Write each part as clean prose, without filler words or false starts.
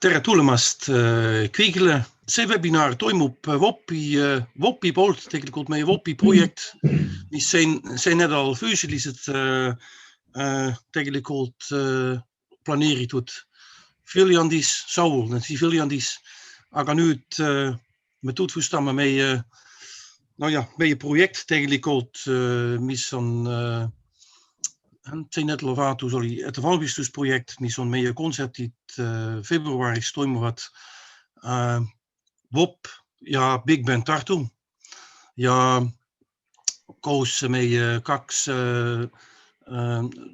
Tere tulemast kõigile. See webinar toimub VOPi poolt, tegelikult meie VOPi projekt, mis see nädal füüsiliselt tegelikult planeeritud Viljandis, Viljandis, aga nüüd me tutvustame meie projekt tegelikult, mis on see nädalavahetus oli ettevalmistusprojekt, mis on meie kontserdid veebruaris toimuvad VOP ja Big Band Tartu ja koos meie kaks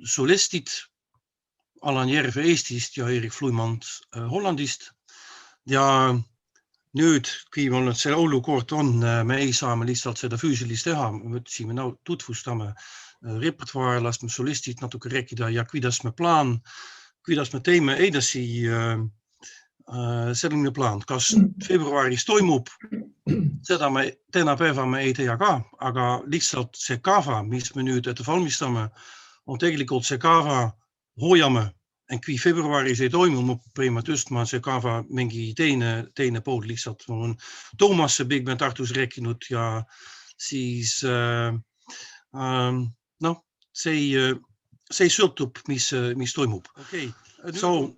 solistid, Allan Järve Eestist ja Eric Vloeimans Hollandist. Ja nüüd, kui meil see olukord on, me ei saa lihtsalt seda füüsilist teha, me mõtlesime tutvustame repertuaar, lasme solistid natuke rääkida ja kuidas me teeme edasi selline plaan, kas veebruaris toimub, seda me tänapäeva me ei tea ka, aga lihtsalt see kava, mis me nüüd ette valmistame, on tegelikult see kava hoiame, en kui veebruaris ei toimu, me peame tõstma see kava mingi teine pool lihtsalt. Mul on Toomas Big Band Tartus rääkinud ja siis see sõltub, mis toimub. Okay. So,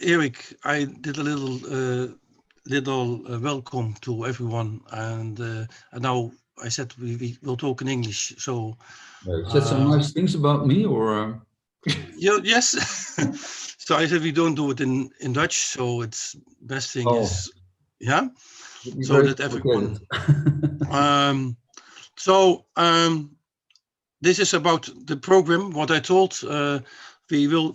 Eric, I did a little welcome to everyone, and now I said we will talk in English. So, you said some nice things about me, or? Yes. So I said we don't do it in Dutch, so it's best thing is, yeah. So that everyone. This is about the program. What I told, we will.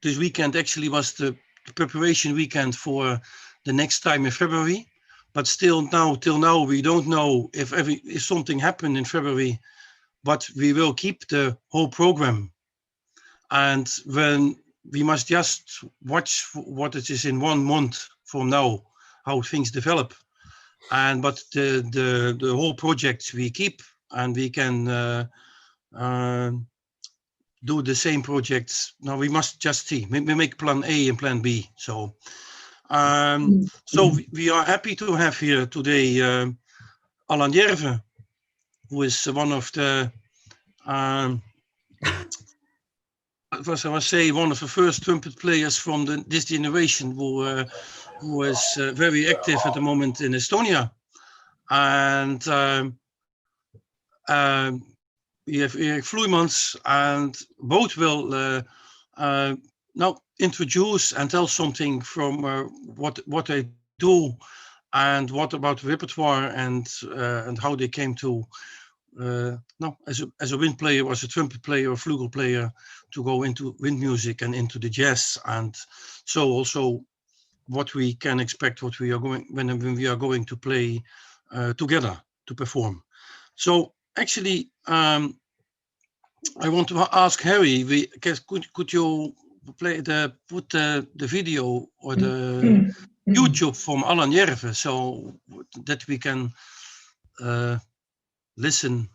This weekend actually was the preparation weekend for the next time in February, but still till now we don't know if something happened in February, but we will keep the whole program, and when we must just watch what it is in 1 month from now, how things develop, but the whole project we keep. And we can do the same projects. Now we must just see. We make plan A and plan B. So we are happy to have here today Allan Järve, who is one of the, one of the first trumpet players from this generation who is very active at the moment in Estonia, and. We have Eric Vloeimans, and both will now introduce and tell something from what they do and what about repertoire and how they came to as a wind player, as a trumpet player or flugel player, to go into wind music and into the jazz, and so also what we can expect, what we are going when we are going to play together to perform. So. Actually, I want to ask Harry. Could you put the video or the YouTube from Allan Järve so that we can listen?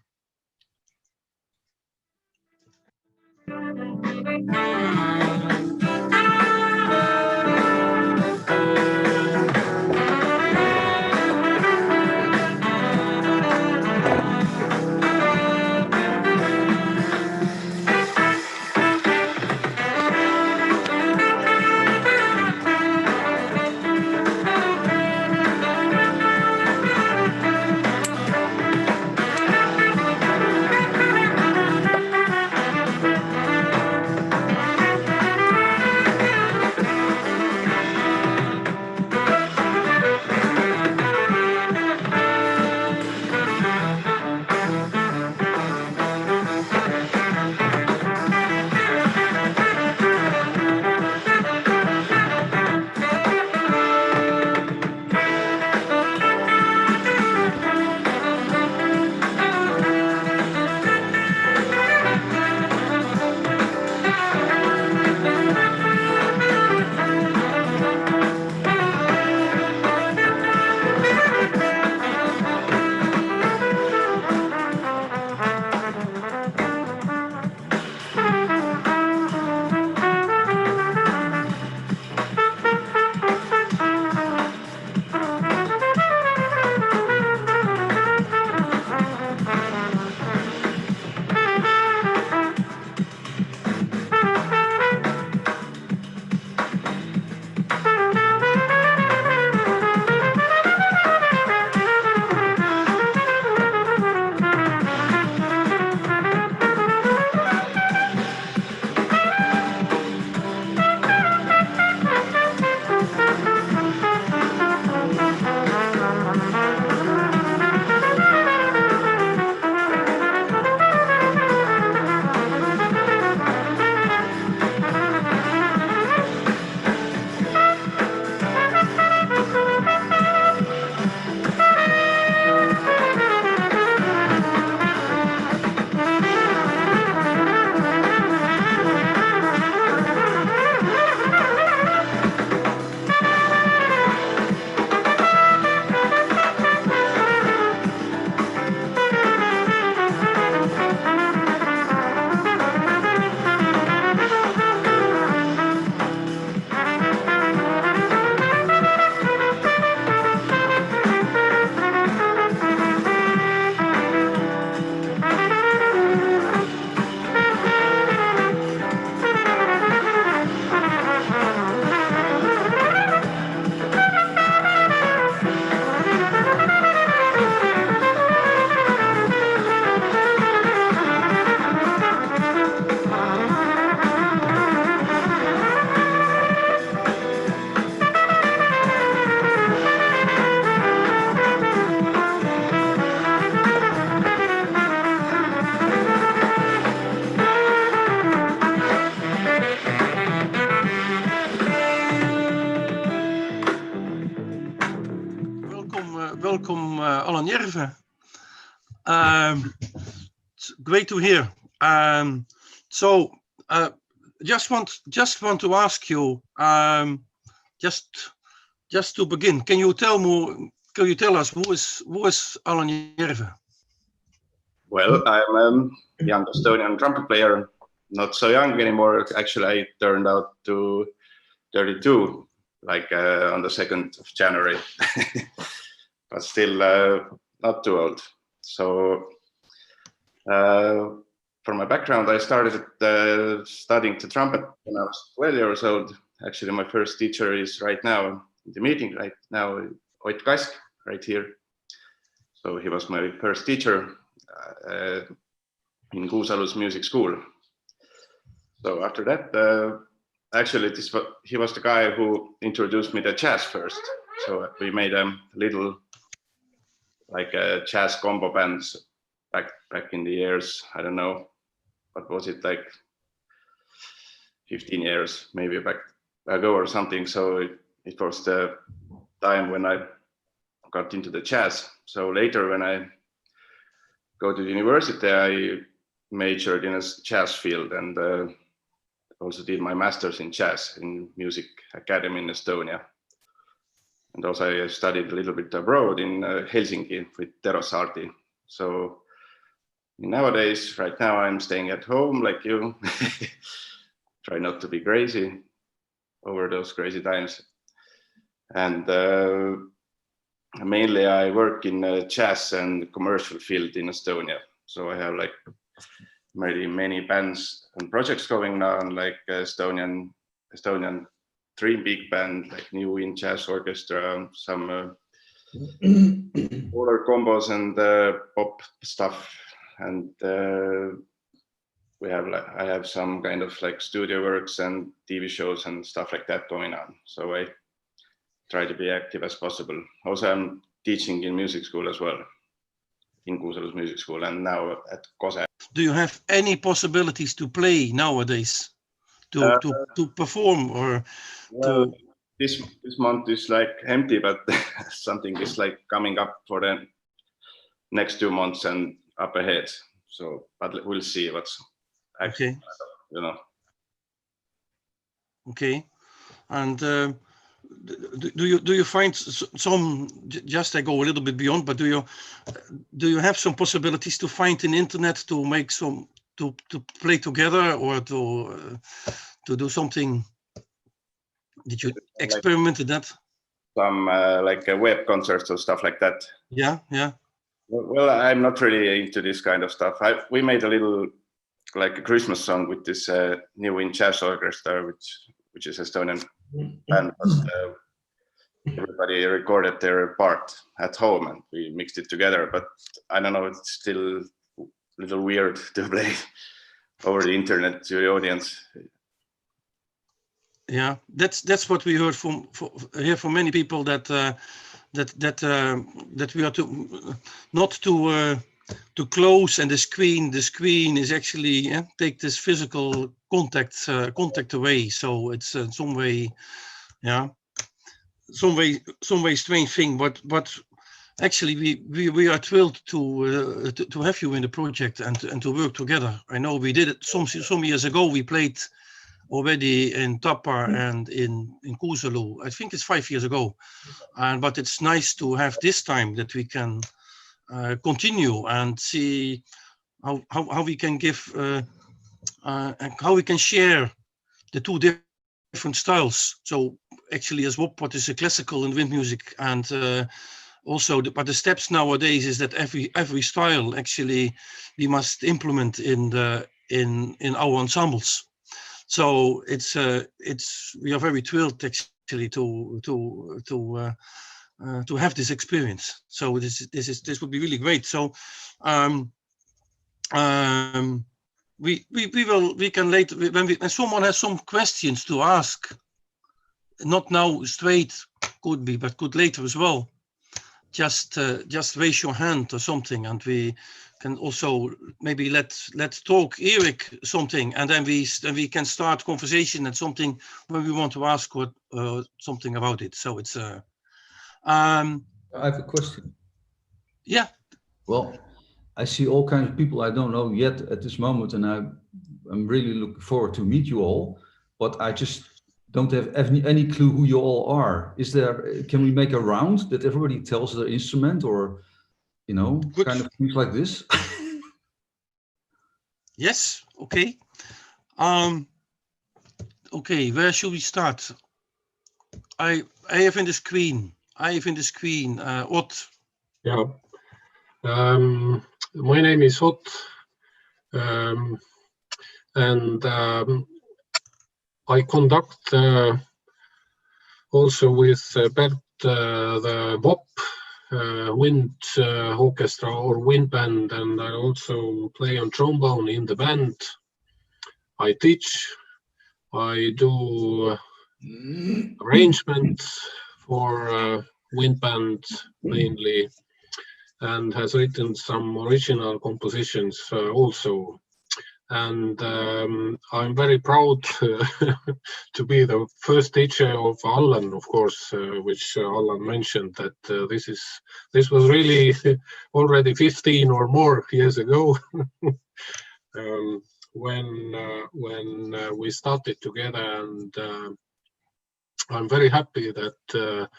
Järve. It's great to hear. Just want to ask you, just to begin, can you tell us who is Allan Järve? Well, I'm a young Estonian trumpet player, not so young anymore. Actually, I turned out to 32, like on the 2nd of January, but still not too old. So for my background, I started studying the trumpet when I was 12 years old. Actually, my first teacher is right now in the meeting right now, right here. So he was my first teacher in Kuusalu's music school. So after that, actually, he was the guy who introduced me to jazz first. So we made a little, like a jazz combo bands back in the years. I don't know, what was it, like 15 years maybe back ago or something. So it was the time when I got into the jazz. So later, when I go to university, I majored in a jazz field and also did my master's in jazz in Music Academy in Estonia. And also I studied a little bit abroad in Helsinki with Tero Saarti. So nowadays, right now, I'm staying at home like you. Try not to be crazy over those crazy times. And mainly I work in jazz and commercial field in Estonia. So I have like many bands and projects going on, like Estonian Dream Big Band, like New Wind Jazz Orchestra, some older combos and pop stuff. And I have some kind of like studio works and TV shows and stuff like that going on. So I try to be active as possible. Also, I'm teaching in music school as well, in Kuusalu's music school, and now at koos. Do you have any possibilities to play nowadays, to perform, or? Well, this month is like empty, but something is like coming up for the next 2 months and up ahead. So, but we'll see what's actually, you know. Okay, and do you find some? Just I go a little bit beyond, but do you have some possibilities to find in internet to make some to play together or to do something? Did you experiment with that? Some like web concerts or stuff like that. Yeah. Well, I'm not really into this kind of stuff. We made a little, like a Christmas song with this New Wind Jazz Orchestra, which is Estonian band. But, everybody recorded their part at home and we mixed it together. But I don't know, it's still a little weird to play over the internet to the audience. Yeah, that's what we heard from many people that we are not too close, and the screen is actually take this physical contact away. So it's some way strange thing. But actually we are thrilled to have you in the project and to work together. I know we did it some years ago. We played already in Tapa and in Kuusalu. I think it's 5 years ago, but it's nice to have this time that we can continue and see how we can give and how we can share the two different styles. So actually, as WOP, what is a classical and wind music, and also but the steps nowadays is that every style actually we must implement in our ensembles. So we are very thrilled actually to have this experience. So this would be really great. So we can later, when someone has some questions to ask, not now straight, could be, but could later as well. Just raise your hand or something, and we can also maybe let's talk Eric something, and then we can start conversation and something when we want to ask something about it. So it's I have a question. Yeah, Well, I see all kinds of people I don't know yet at this moment, and I'm really looking forward to meet you all, but I just don't have any clue who you all are. Can we make a round that everybody tells their instrument, or, Good. kind of things like this? Yes, okay. Okay, where should we start? I have in the screen. Ott. Yeah. My name is Ott, and I conduct also with Bert the VOP wind orchestra or wind band, and I also play on trombone in the band. I teach. I do arrangements for wind band mainly, and has written some original compositions also. And I'm very proud to be the first teacher of Allan, of course, which Allan mentioned that this was really already 15 or more years ago when we started together, and I'm very happy that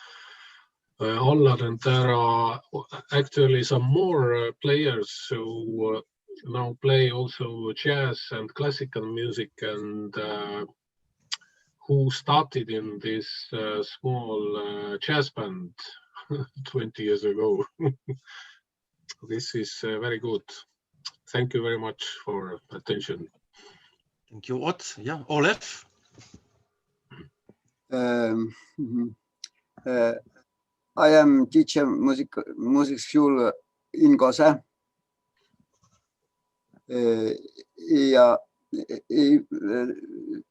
Allan, and there are actually some more players who now play also jazz and classical music, and who started in this small jazz band 20 years ago. This is very good. Thank you very much for attention. Thank you, Ott. Yeah, Olaf. I am teacher music school in Kose.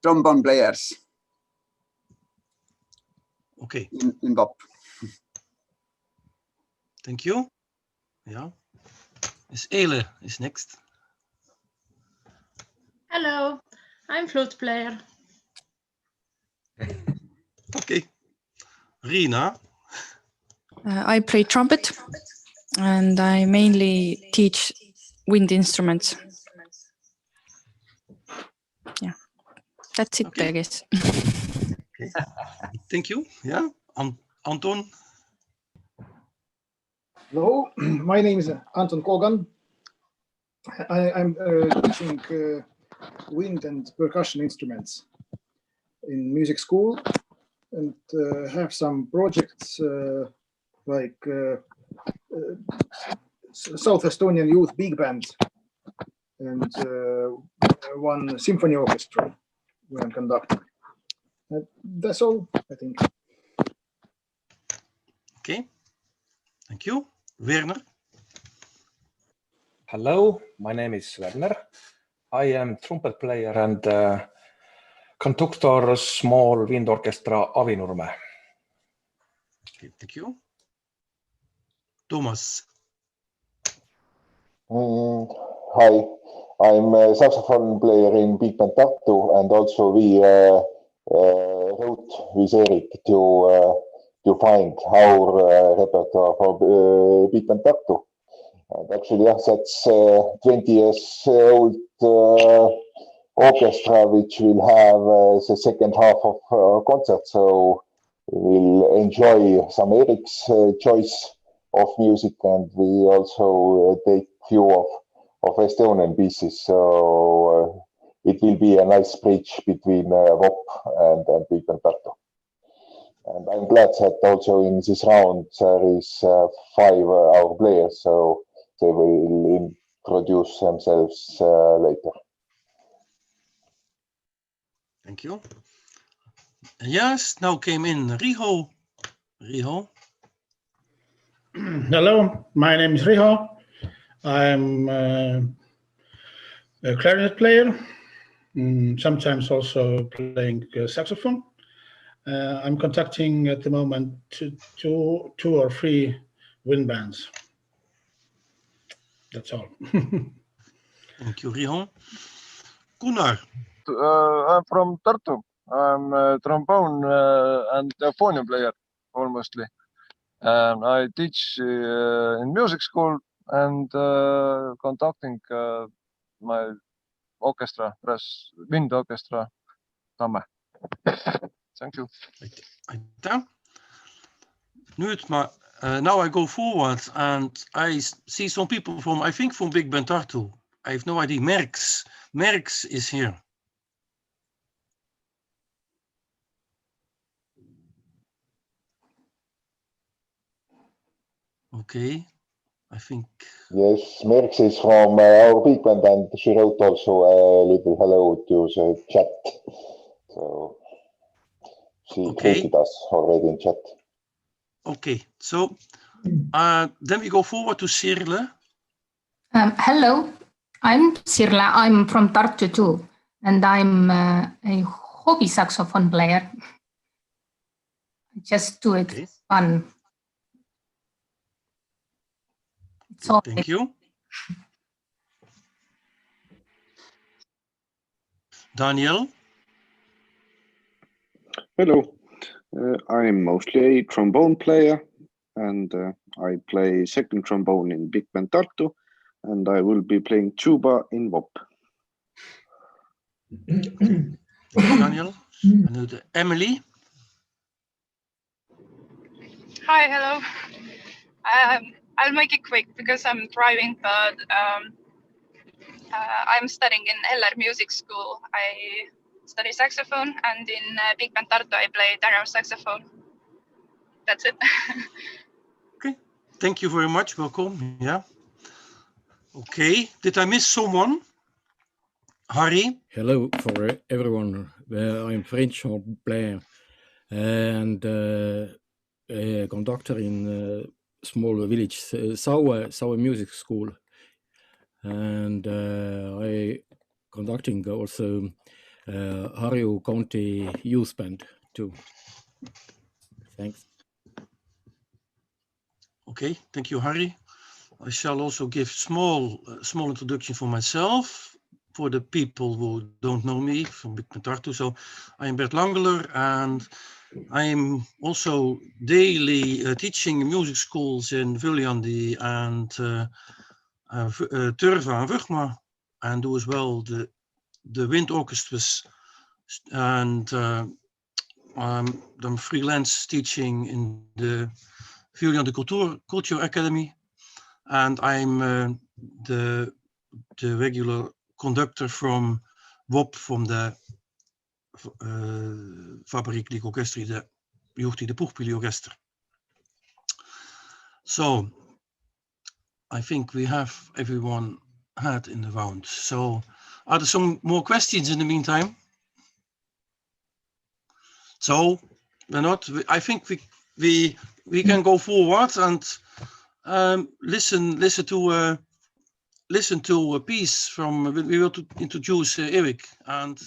Trombone players. Okay. In VOP. Thank you. Yeah. Ele is next. Hello, I'm flute player. Okay. Rina. I play trumpet, and I mainly teach wind instruments. Yeah, that's it, Okay. I guess. Okay. Thank you. Yeah, Anton. Hello, my name is Anton Kogan. I'm teaching wind and percussion instruments in music school, and have some projects like South Estonian Youth Big Band and one symphony orchestra where I'm conducting. That's all, I think. Okay. Thank you. Werner. Hello, my name is Werner. I am trumpet player and conductor small wind orchestra Avinurme. Okay, thank you. Thomas. Hi, I'm a saxophone player in Big Band Tartu, and also we wrote with Eric to find our repertoire for Big Band Tartu. And actually, yeah, that's 20 years old orchestra, which will have the second half of our concert. So we'll enjoy some Eric's choice of music, and we also take few of Estonian pieces. So it will be a nice bridge between VOP and Big Band Tartu. And I'm glad that also in this round there is 5 our players, so they will introduce themselves later. Thank you. Yes, now came in Riho. Riho. Hello, my name is Riho. I'm a clarinet player, sometimes also playing saxophone. I'm conducting at the moment two or three wind bands. That's all. Thank you, Riho. Gunnar. I'm from Tartu. I'm a trombone and euphonium player, almostly. I teach in music school and conducting my orchestra, wind orchestra. Tamme. Thank you. Aitäh. Nüüd now I go forward and I see some people from, I think from Big Band Tartu. I have no idea. Merks is here. Okay, I think. Yes, Merks is from our big band and she wrote also a little hello to the chat. So she greeted us already in chat. Okay, so then we go forward to Sirle. Hello, I'm Sirle. I'm from Tartu too, and I'm a hobby saxophone player. Just do it fun. Thank you. Daniel. Hello, I'm mostly a trombone player and I play second trombone in Big Band Tartu and I will be playing tuba in VOP. Daniel. And Emily. Hi, hello. I'll make it quick because I'm driving, but I'm studying in Eller Music School. I study saxophone, and in Big Band Tartu I play tenor saxophone. That's it. Okay, thank you very much. Welcome. Yeah. Okay, did I miss someone? Harry. Hello for everyone. I'm French horn player and a conductor in small village, Saue Music School, and I conducting also Harju County Youth Band too. Thanks. Okay, thank you, Harry. I shall also give small introduction for myself for the people who don't know me from Big Band Tartu. So I am Bert Langeler and I am also daily teaching music schools in Viljandis and Turva and Vugma, and do as well the wind orchestras, and I'm freelance teaching in the Viljandis Culture Academy, and I'm the regular conductor from VOP, from the Vabariikliku orkestri, de juhtide Puhkpilliorkestri. So I think we have everyone had in the round. So are there some more questions in the meantime? So we're not. I think we can go forward and listen to a piece from. We will introduce Eric and.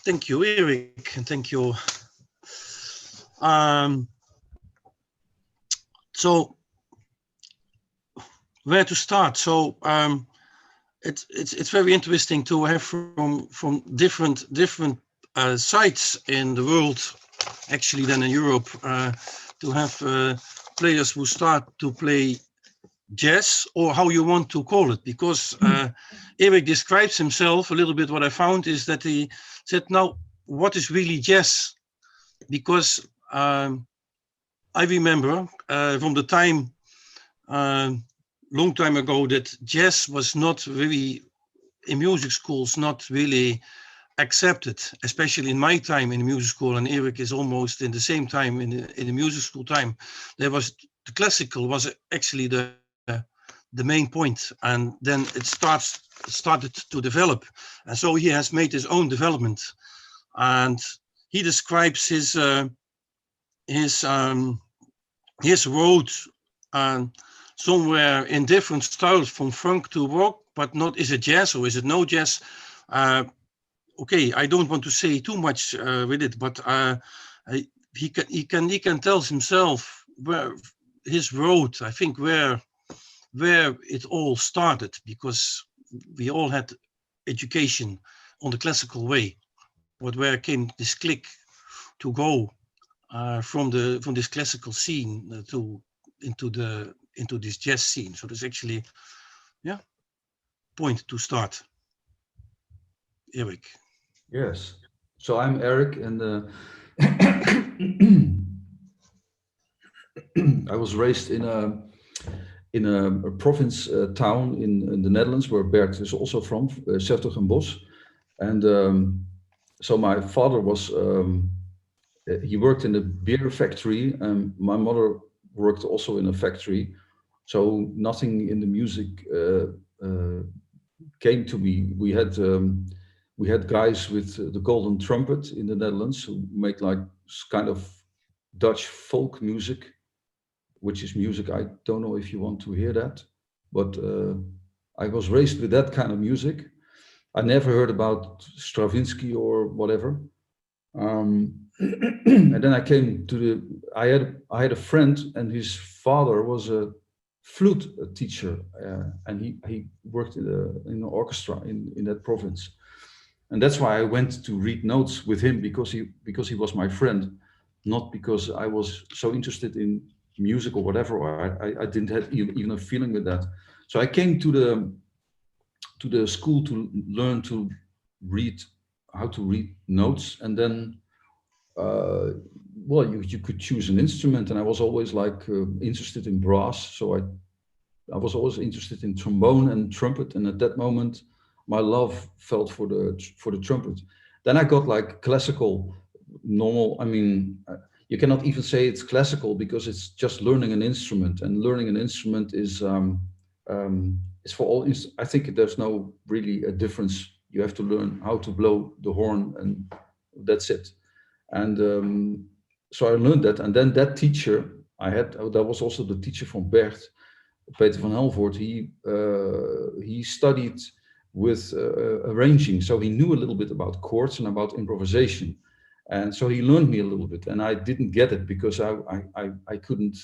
Thank you, Eric, and thank you. So, where to start? So, it's very interesting to have from different sites in the world, actually than in Europe, to have players who start to play jazz, or how you want to call it, because Eric describes himself a little bit. What I found is that he said, now, what is really jazz? Because I remember from the time, long time ago, that jazz was not really, in music schools, not really accepted, especially in my time in the music school, and Eric is almost in the same time in the music school time. There was, the classical was actually the main point, and then it started to develop, and so he has made his own development, and he describes his road somewhere in different styles, from funk to rock, but not, is it jazz or is it no jazz? Okay, I don't want to say too much with it, but he can tell himself where his road, I think, where it all started, because we all had education on the classical way, but where came this click to go from this classical scene into this jazz scene. So there's actually, yeah, point to start. Eric. Yes. So I'm Eric, and I was raised in a province town in the Netherlands, where Bert is also from, Sertogenbosch. And so my father was, he worked in a beer factory, and my mother worked also in a factory. So nothing in the music came to me. We had guys with the golden trumpet in the Netherlands who make like kind of Dutch folk music, which is music. I don't know if you want to hear that, but I was raised with that kind of music. I never heard about Stravinsky or whatever. And then I came to I had a friend, and his father was a flute teacher, and he worked in an orchestra in that province. And that's why I went to read notes with him, because he was my friend, not because I was so interested in music or whatever, or I didn't have even a feeling with that. So I came to the school to learn to read, how to read notes, and then well, you could choose an instrument, and I was always like interested in brass, so I was always interested in trombone and trumpet, and at that moment my love felt for the trumpet. Then I got like classical, normal. I mean, you cannot even say it's classical, because it's just learning an instrument, and learning an instrument is for all. I think there's no really a difference. You have to learn how to blow the horn, and that's it. And so I learned that, and then that teacher I had, that was also the teacher from Bert, Peter van Helvoort. He studied with arranging, so he knew a little bit about chords and about improvisation, and so he learned me a little bit, and I didn't get it because I couldn't.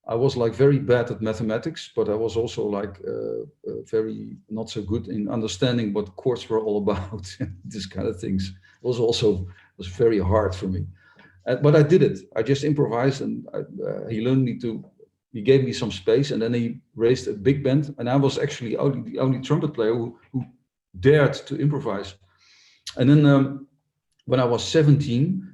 I was like very bad at mathematics, but I was also like very not so good in understanding what chords were all about. This kind of things was very hard for me, but I did it. I just improvised, and he learned me to. He gave me some space, and then he raised a big band, and I was actually the only trumpet player who dared to improvise. And then when I was 17,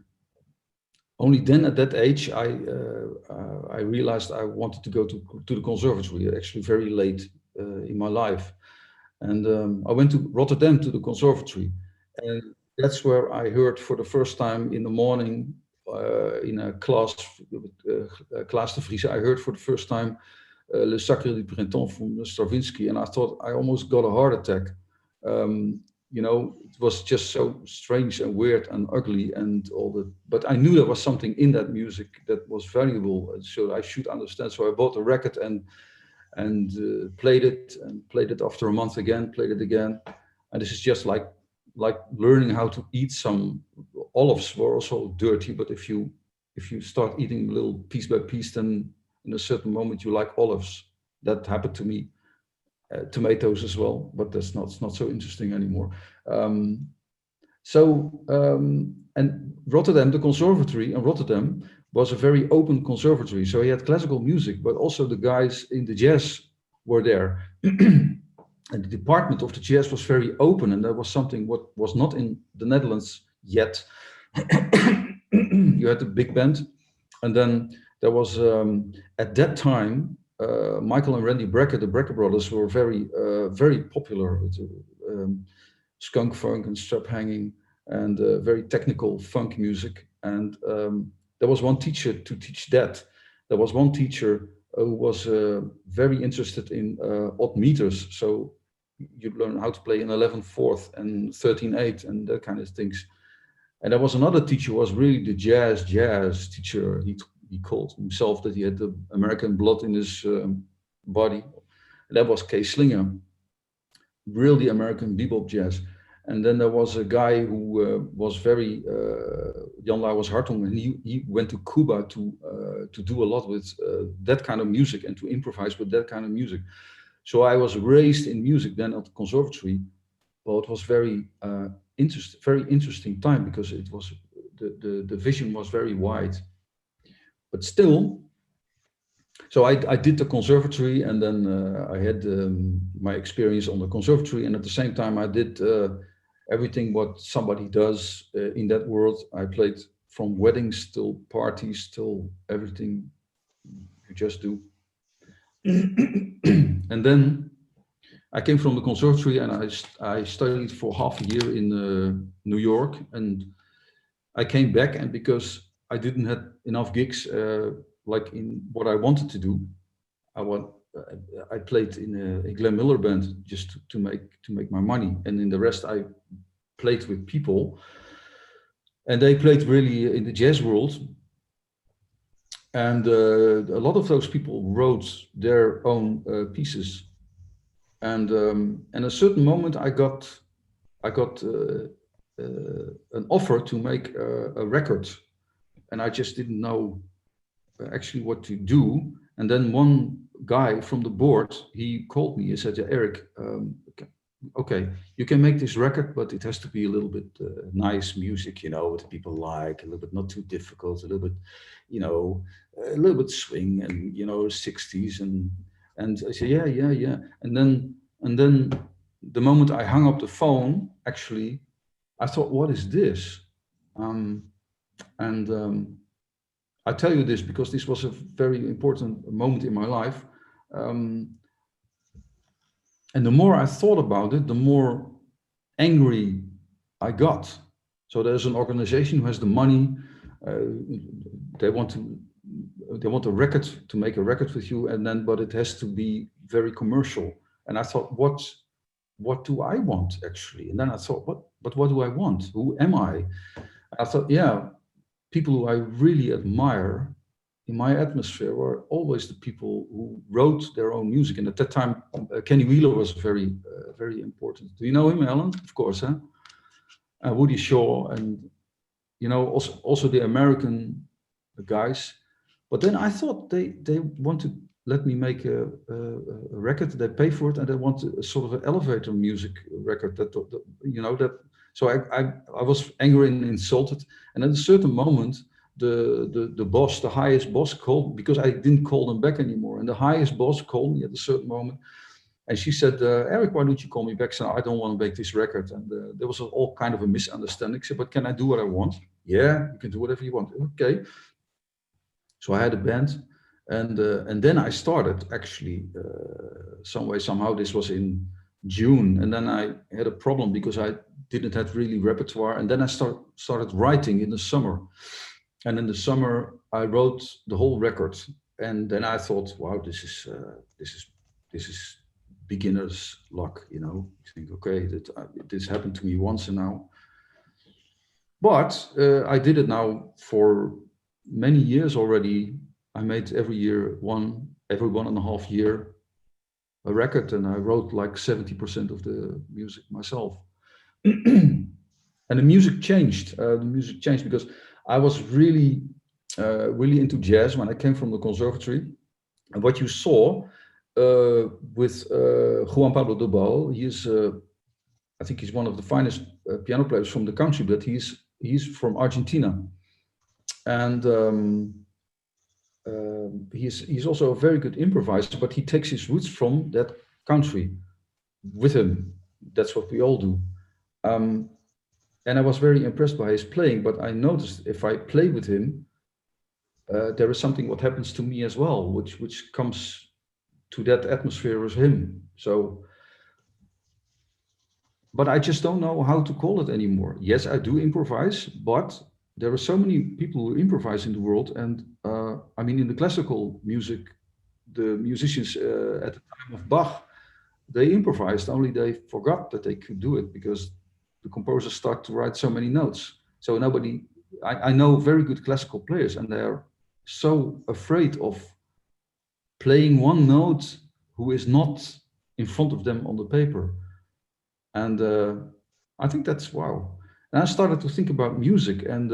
only then at that age, I realized I wanted to go to the conservatory, actually very late in my life. And I went to Rotterdam to the conservatory, and that's where I heard for the first time in the morning, in a class de Vries, I heard for the first time Le Sacre du Printemps from Stravinsky, and I thought I almost got a heart attack. You know, it was just so strange and weird and ugly and all that, but I knew there was something in that music that was valuable, so I should understand. So I bought a record and played it after a month again, played it again, and this is just like like learning how to eat some olives were also dirty, but if you start eating little piece by piece, then in a certain moment you like olives. That happened to me. Tomatoes as well, but that's not so interesting anymore. And Rotterdam, the conservatory in Rotterdam was a very open conservatory. So he had classical music, but also the guys in the jazz were there. And the department of the jazz was very open, and that was something what was not in the Netherlands yet. You had the big band, and then there was at that time Michael and Randy Brecker, the Brecker brothers, were very popular with skunk funk and strap hanging and very technical funk music. And there was one teacher to teach that. There was one teacher who was very interested in odd meters. So you'd learn how to play an 11/4 and 13/8 and that kind of things. And there was another teacher who was really the jazz teacher. He called himself that he had the American blood in his body. And that was Kay Slinger, really American bebop jazz. And then there was a guy who was very, Jan Lauwers Hartong, and he went to Cuba to do a lot with that kind of music and to improvise with that kind of music. So I was raised in music then at the conservatory. Well, it was very interesting time because it was the vision was very wide. But still, so I did the conservatory, and then I had my experience on the conservatory, and at the same time I did everything what somebody does in that world. I played from weddings till parties till everything you just do. And then I came from the conservatory, and I studied for half a year in New York, and I came back, and because I didn't have enough gigs like in what I wanted to do, I played in a Glenn Miller band just to make my money, and in the rest I played with people, and they played really in the jazz world. And a lot of those people wrote their own pieces, and at a certain moment I got an offer to make a record, and I just didn't know actually what to do. And then one guy from the board, he called me and said, yeah, Eric, okay, you can make this record, but it has to be a little bit nice music, you know, what people like, a little bit not too difficult, a little bit, you know, a little bit swing and, you know, 60s. And I said, yeah. And then the moment I hung up the phone, actually, I thought, what is this? I tell you this because this was a very important moment in my life. And the more I thought about it, the more angry I got. So there's an organization who has the money. They want a record, to make a record with you, but it has to be very commercial. And I thought, what do I want actually? And then I thought, what do I want? Who am I? I thought, yeah, people who I really admire in my atmosphere were always the people who wrote their own music. And at that time, Kenny Wheeler was very, very important. Do you know him, Allan? Of course, huh? Woody Shaw, and you know, also the American guys. But then I thought they want to let me make a record. They pay for it, and they want a sort of an elevator music record. So I was angry and insulted. And at a certain moment, the boss, the highest boss, called, because I didn't call them back anymore. And the highest boss called me at a certain moment, and she said, Eric, why don't you call me back? So I don't want to make this record. And there was all kind of a misunderstanding. She said, but can I do what I want? Yeah, you can do whatever you want. Okay. So I had a band, and then I started actually somehow. This was in June, and then I had a problem because I didn't have really repertoire, and then I started writing in the summer, and in the summer I wrote the whole record, and then I thought, wow, this is beginner's luck, you know. You think, okay, this happened to me once and now, but I did it now for many years already. I made every 1.5 year a record, and I wrote like 70% of the music myself. and the music changed. The music changed because I was really into jazz when I came from the conservatory. And what you saw with Juan Pablo Dobal, he is, I think he's one of the finest piano players from the country, but he's from Argentina, and he's also a very good improviser. But he takes his roots from that country with him. That's what we all do. And I was very impressed by his playing. But I noticed if I play with him, there is something what happens to me as well, which comes to that atmosphere as him. So, but I just don't know how to call it anymore. Yes, I do improvise, but there are so many people who improvise in the world. And I mean, in the classical music, the musicians at the time of Bach, they improvised, only they forgot that they could do it because the composers start to write so many notes. So I know very good classical players, and they're so afraid of playing one note who is not in front of them on the paper. And I think that's wow. And I started to think about music, and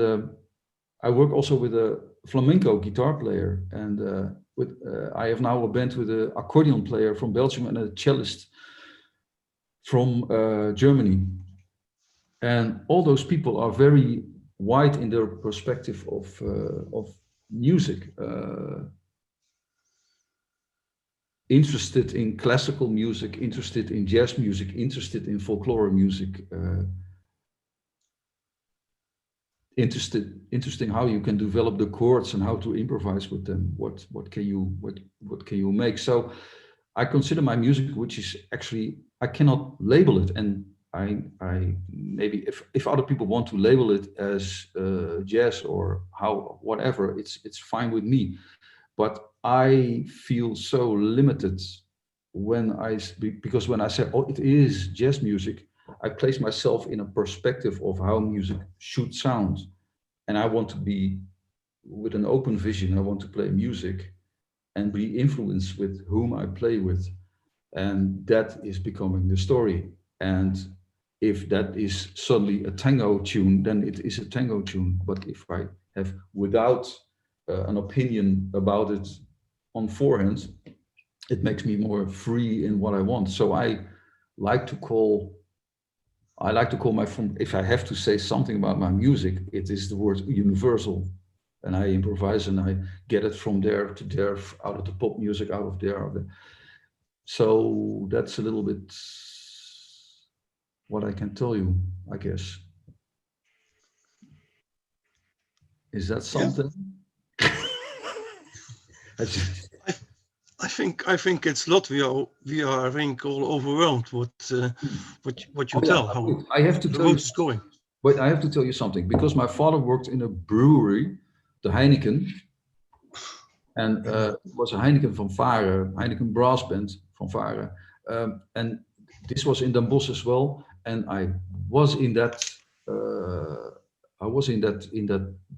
I work also with a flamenco guitar player, and I have now a band with an accordion player from Belgium and a cellist from Germany. And all those people are very wide in their perspective of music, interested in classical music, interested in jazz music, interested in folklore music, interesting how you can develop the chords and how to improvise with them. What can you make? So I consider my music, which is actually, I cannot label it, and I maybe if other people want to label it as jazz or whatever, it's fine with me. But I feel so limited because when I say, oh, it is jazz music, I place myself in a perspective of how music should sound. And I want to be with an open vision. I want to play music and be influenced with whom I play with. And that is becoming the story. And if that is suddenly a tango tune, then it is a tango tune. But if I have without an opinion about it on forehand, it makes me more free in what I want. So I like to call if I have to say something about my music, it is the word universal. And I improvise and I get it from there to there, out of the pop music, out of there. So that's a little bit what I can tell you, I guess. Is that something? Yeah. I think it's a lot. We are I think all overwhelmed what you tell. Yeah, how I have to the tell you, road is going. But I have to tell you something, because my father worked in a brewery, the Heineken, and it was a Heineken van Varen, Heineken brass band van Varen, and this was in Den Bosch as well. And I was in that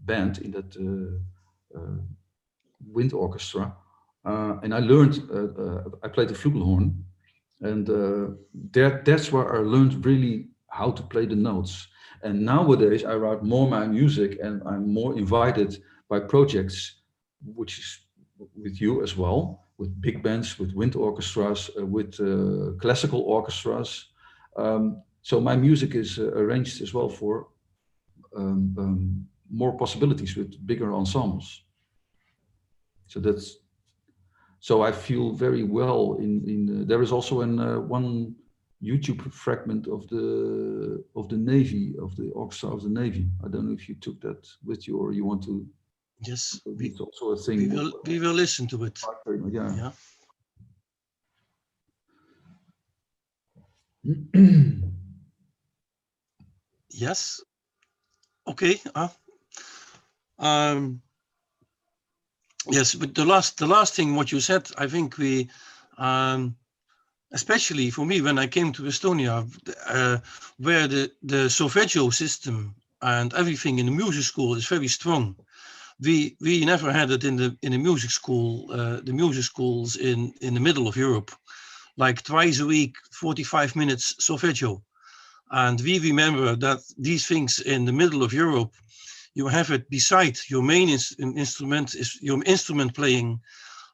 band, in that wind orchestra. And I learned, I played the flugelhorn, and that's where I learned really how to play the notes. And nowadays I write more my music, and I'm more invited by projects, which is with you as well, with big bands, with wind orchestras, with classical orchestras. So my music is arranged as well for more possibilities with bigger ensembles. So I feel very well in there is also one YouTube fragment of the Navy, of the orchestra of the Navy. I don't know if you took that with you or you want to. Yes, it's also a thing. We will listen to it. Yeah. Yes. Okay. Yes, but the last thing what you said, I think we, especially for me when I came to Estonia, where the solfeggio system and everything in the music school is very strong. We never had it in the music school, the music schools in the middle of Europe, like twice a week, 45 minutes solfeggio. And we remember that these things in the middle of Europe, you have it beside your main instrument is your instrument playing.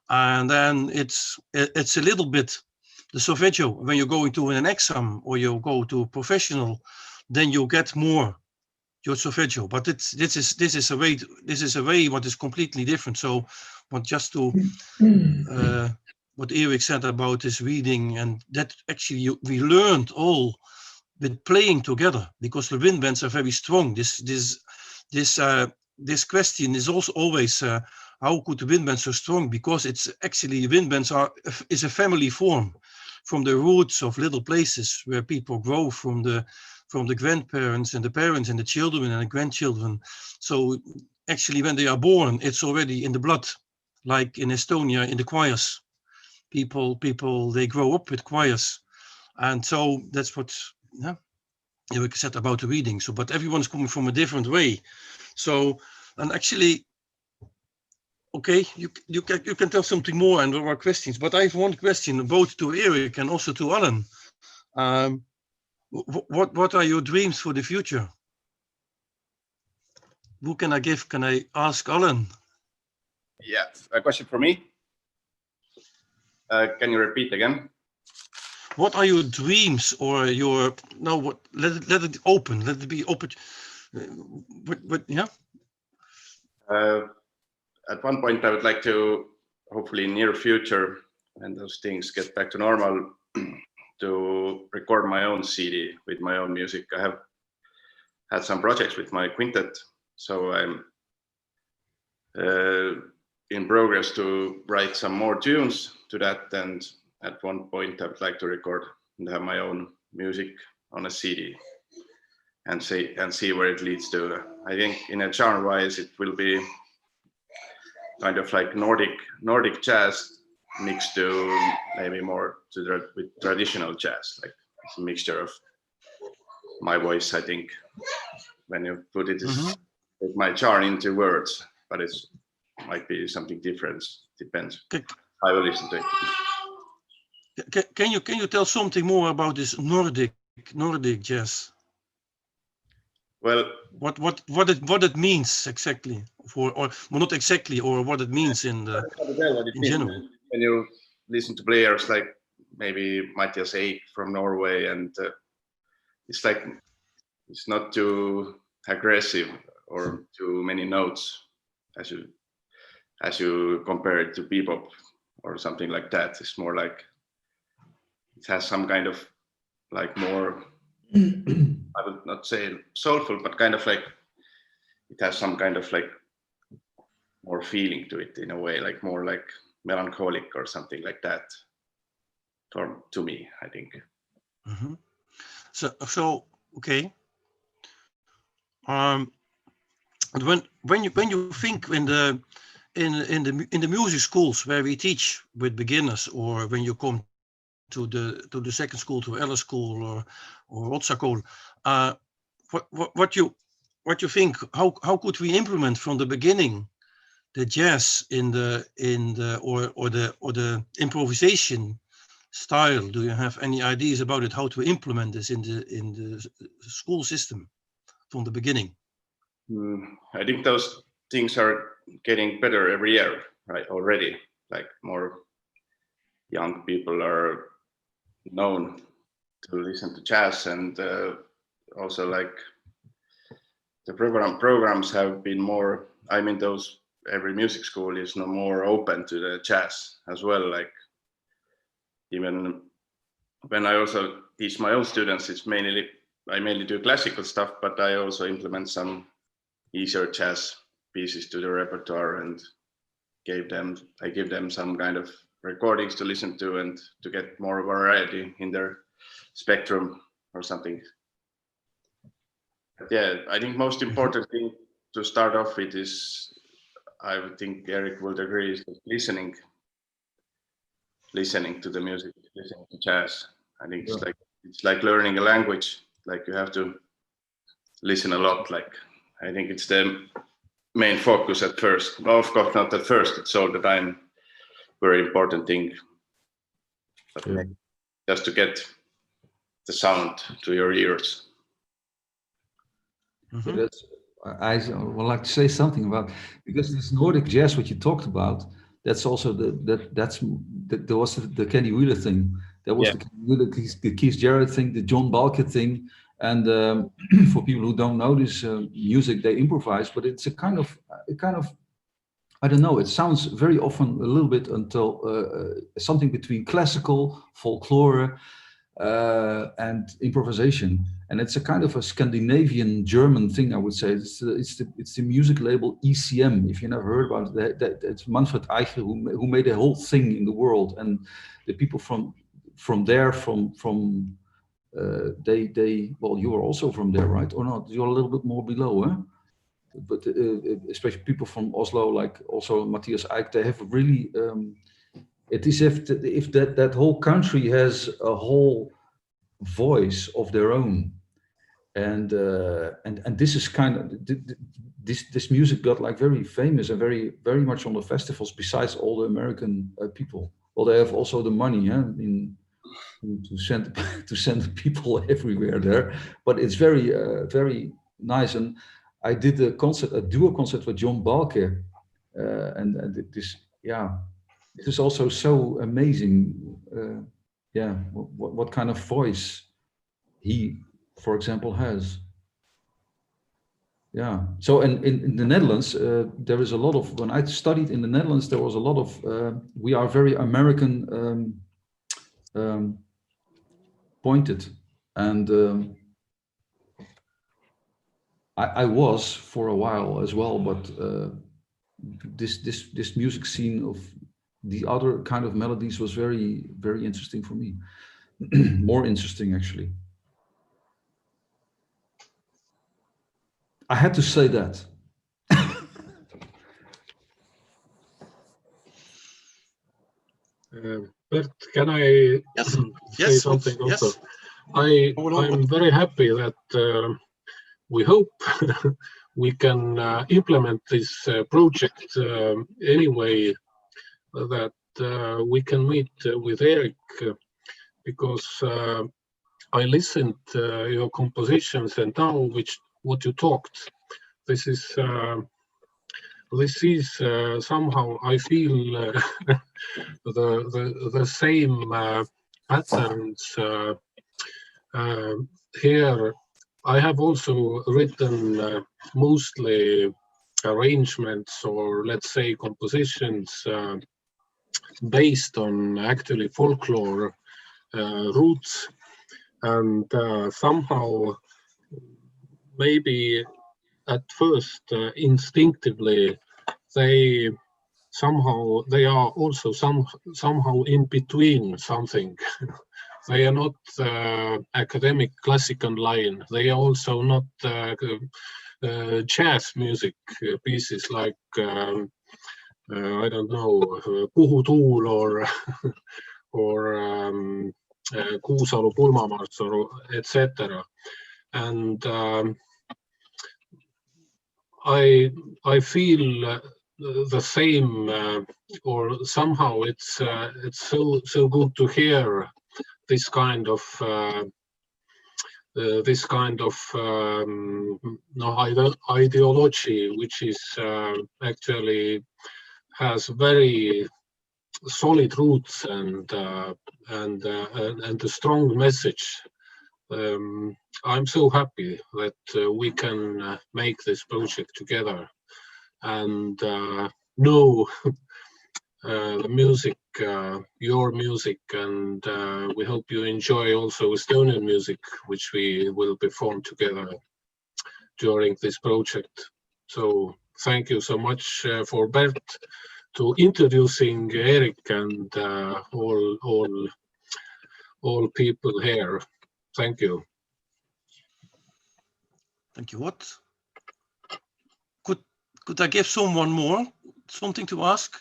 And then it's a little bit the solfeggio. When you go into an exam or you go to a professional, then you get more your solfeggio. But this is a way what is completely different. So, what just to what Eric said about this reading, and that actually we learned all with playing together, because the wind bands are very strong. This question is also always how could the wind bands so strong? Because it's actually wind bands is a family form from the roots of little places where people grow from the grandparents and the parents and the children and the grandchildren. So actually when they are born, it's already in the blood, like in Estonia in the choirs. People they grow up with choirs, and so that's what Eric said about the reading. So, but everyone's coming from a different way. So, and actually, okay, you can tell something more and there are questions. But I have one question both to Eric and also to Allan. What are your dreams for the future? Who can I give? Can I ask Allan? Yeah, a question for me. Can you repeat again? What are your dreams or your let it open, let it be open. Yeah. At one point I would like to, hopefully in near future, when those things get back to normal, to record my own CD with my own music. I have had some projects with my quintet, so I'm in progress to write some more tunes to that, and at one point I would like to record and have my own music on a CD and see where it leads to. I think in a genre wise it will be kind of like Nordic jazz mixed to maybe more with traditional jazz, like it's a mixture of my voice, I think, when you put it with my genre into words, but it might be something different, depends. I will listen to it. Can you tell something more about this Nordic jazz? Well, what it means exactly, or not exactly, or what it means in general. When you listen to players like maybe Matthias Eik from Norway, and it's like it's not too aggressive or too many notes as you compare it to bebop or something like that. It's more like it has some kind of like more, I would not say soulful, but kind of like it has some kind of like more feeling to it in a way, like more like melancholic or something like that. To me, I think. Mm-hmm. So okay. When you think in the music schools where we teach with beginners, or when you come to the second school, to Eller school or Rotsakol, what you think? How could we implement from the beginning the jazz in the improvisation style? Do you have any ideas about it? How to implement this in the school system from the beginning? I think those things are getting better every year, right? Already, like more young people are known to listen to jazz, and also like the programs have been more. I mean, every music school is no more open to the jazz as well. Like even when I also teach my own students, I mainly do classical stuff, but I also implement some easier jazz pieces to the repertoire, and I give them some kind of recordings to listen to and to get more variety in their spectrum or something. But yeah, I think most important thing to start off with is, I would think Eric would agree, is listening to the music, listening to jazz. I think it's like learning a language. Like you have to listen a lot. Like I think it's the main focus at first. Well, of course, not at first. It's all the time very important thing. But just to get the sound to your ears, So that's, I would like to say something about, because this Nordic jazz, what you talked about, that's also there was the Kenny Wheeler thing. There was the Keith Jarrett thing, the John Balke thing, and for people who don't know this music, they improvise, but it's a kind of I don't know. It sounds very often a little bit until something between classical, folklore, and improvisation, and it's a kind of a Scandinavian German thing, I would say. It's the music label ECM. If you never heard about it, it's Manfred Eicher who made a whole thing in the world, and the people from there, they well, you are also from there, right, or not? You're a little bit more below, huh? But especially people from Oslo, like also Matthias Eijk, they have really. It is if that whole country has a whole voice of their own, and this is kind of this music got like very famous and very much on the festivals. Besides all the American people, well, they have also the money, to send people everywhere there. But it's very nice. And I did a duo concert with John Balke, and this, yeah. It is also so amazing, what kind of voice he, for example, has. Yeah. So in the Netherlands, there is a lot of, when I studied in the Netherlands, there was a lot of, we are very American pointed. And I was for a while as well, but this music scene of the other kind of melodies was very interesting for me. More interesting, actually. I had to say that. Bert, can I say something also? Yes. I'm very happy that we hope we can implement this project anyway, that we can meet with Eric, because I listened to your compositions, and now what you talked, this is somehow I feel the same patterns here. I have also written mostly arrangements, or let's say compositions, based on actually folklore roots, and somehow maybe at first instinctively they are also somehow in between something. They are not academic classical line. They are also not jazz music pieces like I don't know, Puhutuul or Kuusalu pulmamarss, or etc. And I feel the same, or somehow it's so good to hear this kind of ideology, which is actually has very solid roots and a strong message. I'm so happy that we can make this project together and know the music, your music, and we hope you enjoy also Estonian music, which we will perform together during this project. So thank you so much for Bert to introducing Eric and all people here. Thank you. Thank you. What? Could I give someone more something to ask?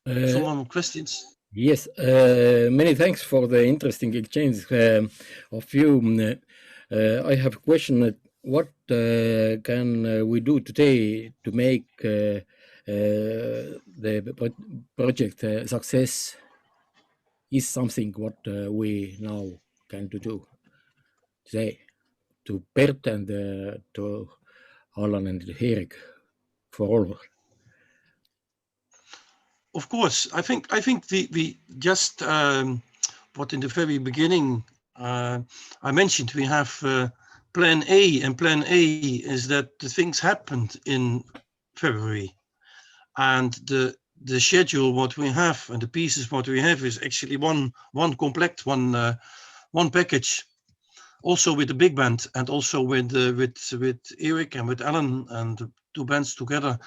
Someone questions? Yes, many thanks for the interesting exchange of you. I have a question. What can we do today to make the project success? Is something what we now can do today? to Bert and to Allan and Eric for all. Of course, I think we just what in the very beginning I mentioned, we have plan A, and plan A is that the things happened in February, and the schedule what we have and the pieces what we have is actually one complete one package, also with the big band and also with Eric and with Allan and the two bands together.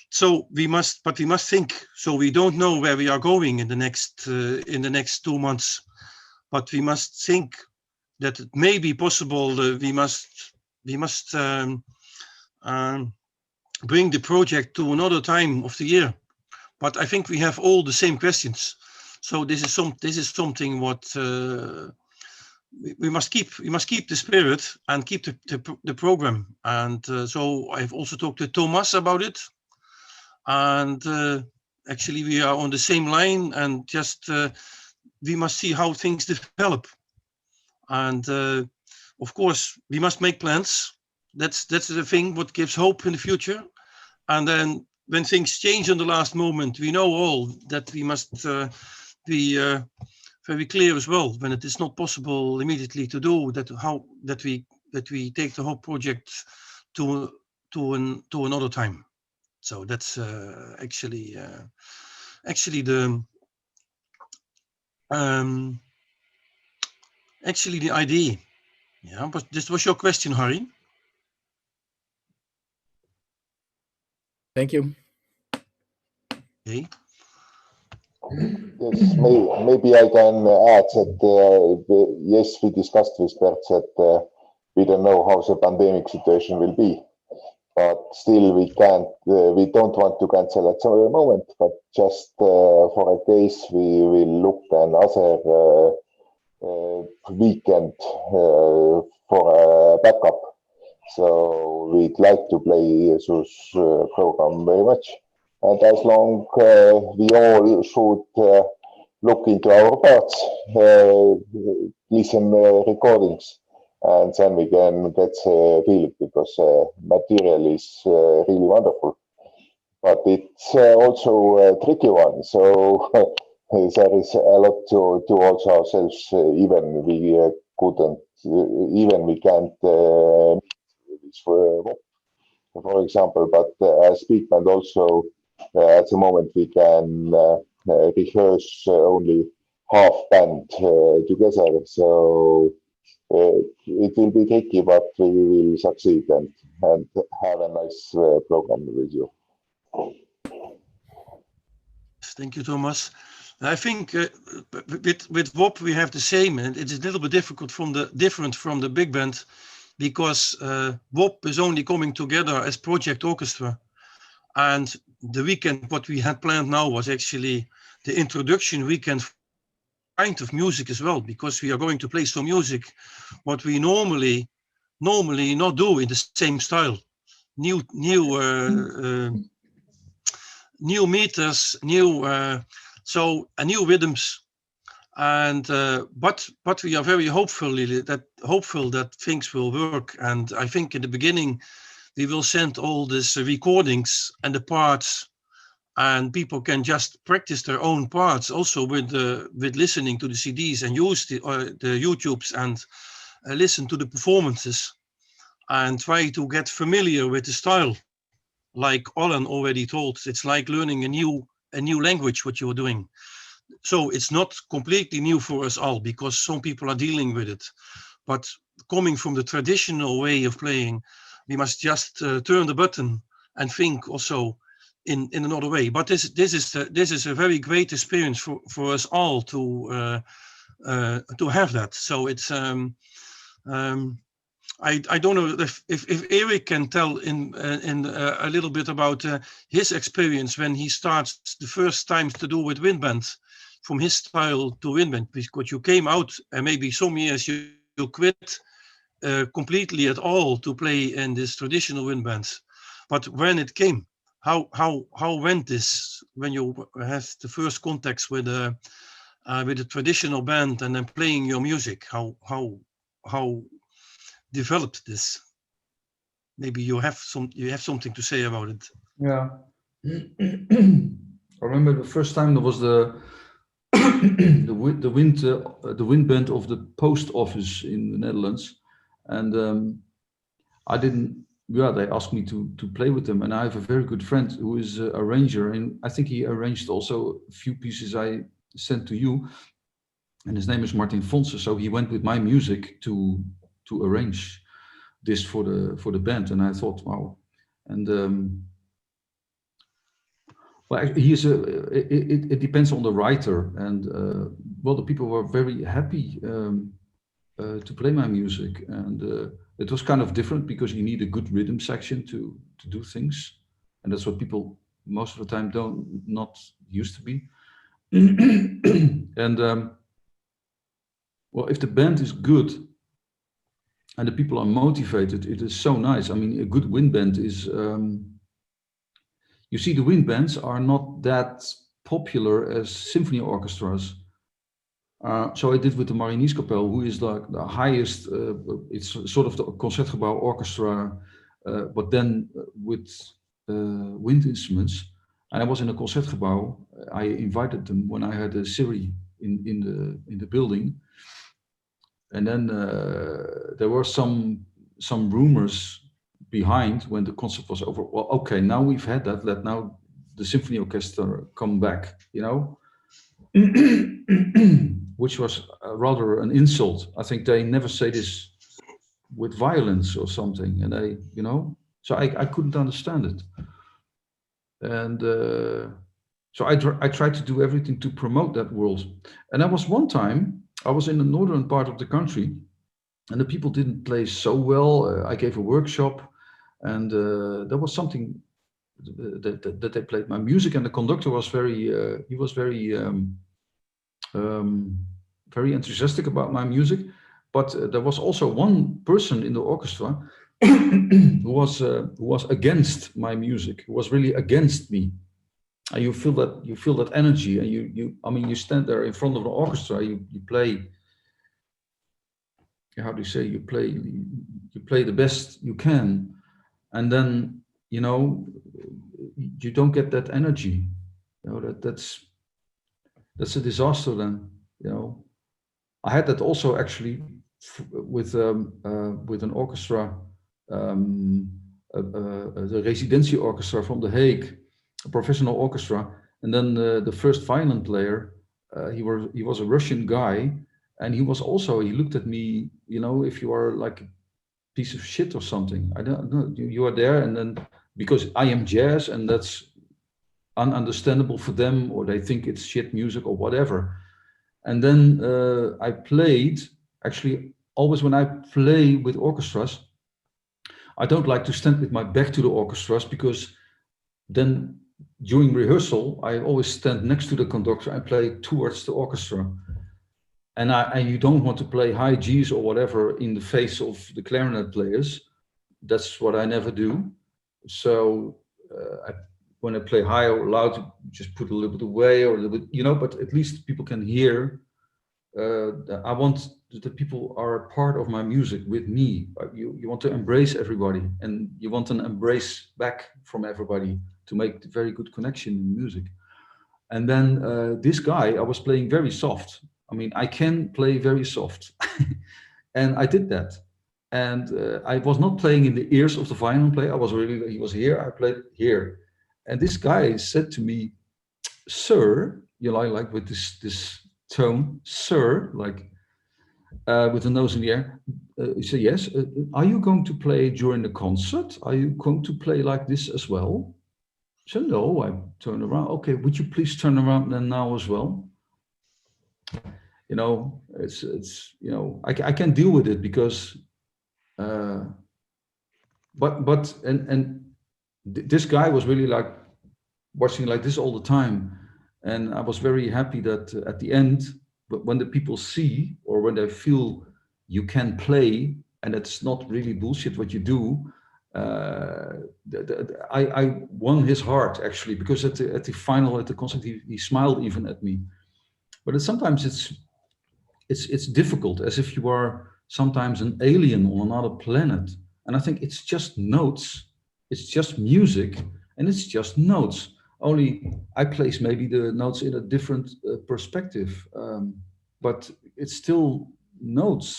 So we must think. So we don't know where we are going in the next 2 months, but we must think that it may be possible. We must bring the project to another time of the year. But I think we have all the same questions. So this is something what we must keep. We must keep the spirit and keep the program. And so I've also talked to Thomas about it. And actually we are on the same line, and just we must see how things develop. And of course we must make plans. That's the thing what gives hope in the future. And then when things change in the last moment, we know all that we must be very clear as well when it is not possible immediately to do that. How that we take the whole project to another time. So that's actually the idea. Yeah, but this was your question, Harry. Thank you. Okay. Yes, maybe I can add that yes, we discussed with Bert that we don't know how the pandemic situation will be. But still, we don't want to cancel at some moment, but just for a case, we will look another weekend for a backup. So we'd like to play this program very much. And as long we all should look into our parts, listen recordings, and then we can get the feeling, because material is really wonderful. But it's also a tricky one. So there is a lot to also ourselves, even we can't for example, but as big band also at the moment we can rehearse only half band together. So it will be tricky, but we will succeed and have a nice program with you. Thank you, Thomas. I think with VOP we have the same, and it's a little bit different from the big band, because VOP is only coming together as project orchestra, and the weekend what we had planned now was actually the introduction weekend kind of music as well, because we are going to play some music what we normally not do in the same style, new meters, new rhythms, and but we are very hopeful that things will work. And I think in the beginning we will send all these recordings and the parts, and people can just practice their own parts also with listening to the CDs and use the YouTubes and listen to the performances and try to get familiar with the style. Like Allan already told, it's like learning a new language what you're doing. So it's not completely new for us all, because some people are dealing with it. But coming from the traditional way of playing, we must just turn the button and think also in another way. But this is a very great experience for us all to have that. So it's I don't know if Eric can tell in a little bit about his experience when he starts the first times to do with wind band, from his style to wind band, because you came out and maybe some years you quit completely at all to play in this traditional wind bands. But when it came, how went this when you had the first contacts with a traditional band and then playing your music? How developed this? Maybe you have something to say about it. Yeah. I remember the first time there was the wind band of the post office in the Netherlands, and they asked me to play with them, and I have a very good friend who is an arranger, and I think he arranged also a few pieces I sent to you, and his name is Martin Fonse. So he went with my music to arrange this for the band, and I thought, wow. And well, it depends on the writer, and well, the people were very happy to play my music, and it was kind of different because you need a good rhythm section to do things, and that's what people most of the time not used to be. And well, if the band is good and the people are motivated, it is so nice. I mean, a good wind band is. You see, the wind bands are not that popular as symphony orchestras. So I did with the Marinierskapel, who is like the highest, it's sort of the Concertgebouw orchestra, but then with wind instruments. And I was in a Concertgebouw. I invited them when I had a Siri in the building. And then there were some rumors behind when the concert was over. Well, okay, now we've had that. Let now the symphony orchestra come back, you know, which was rather an insult. I think they never say this with violence or something, and I, you know, so I couldn't understand it, and so I tried to do everything to promote that world. And I was one time I was in the northern part of the country, and the people didn't play so well. I gave a workshop. And there was something that they played my music, and the conductor was very enthusiastic about my music. But there was also one person in the orchestra who was against my music, who was really against me. And you feel that energy, and I mean, you stand there in front of the orchestra, you play. How do you say? You play the best you can. And then, you know, you don't get that energy. You know, that's a disaster then, you know. I had that also actually with an orchestra, the Residentie Orchestra from The Hague, a professional orchestra. And then the first violin player, he was a Russian guy, and he looked at me, you know, if you are like piece of shit or something. I don't know. You are there, and then because I am jazz, and that's ununderstandable for them, or they think it's shit music or whatever. And then I played. Actually, always when I play with orchestras, I don't like to stand with my back to the orchestras, because then during rehearsal I always stand next to the conductor and play towards the orchestra. And you don't want to play high G's or whatever in the face of the clarinet players. That's what I never do. So when I play high or loud, just put a little bit away or a little bit, you know, but at least people can hear. I want the people are part of my music with me. You want to embrace everybody, and you want an embrace back from everybody to make a very good connection in music. And then this guy, I was playing very soft. I mean, I can play very soft, and I did that. And I was not playing in the ears of the violin player. He was here, I played here. And this guy said to me, "Sir," you know, like with this tone, "Sir," like with the nose in the air. He said, "Yes, are you going to play during the concert? Are you going to play like this as well?" So no, I turned around. "Okay, would you please turn around then now as well?" You know, it's you know, I can deal with it because, but this guy was really like watching like this all the time, and I was very happy that at the end, but when the people see or when they feel you can play and it's not really bullshit what you do, I won his heart actually, because at the final, at the concert, he smiled even at me. But sometimes it's difficult, as if you are sometimes an alien on another planet. And I think it's just notes, it's just music, and it's just notes. Only I place maybe the notes in a different perspective, but it's still notes,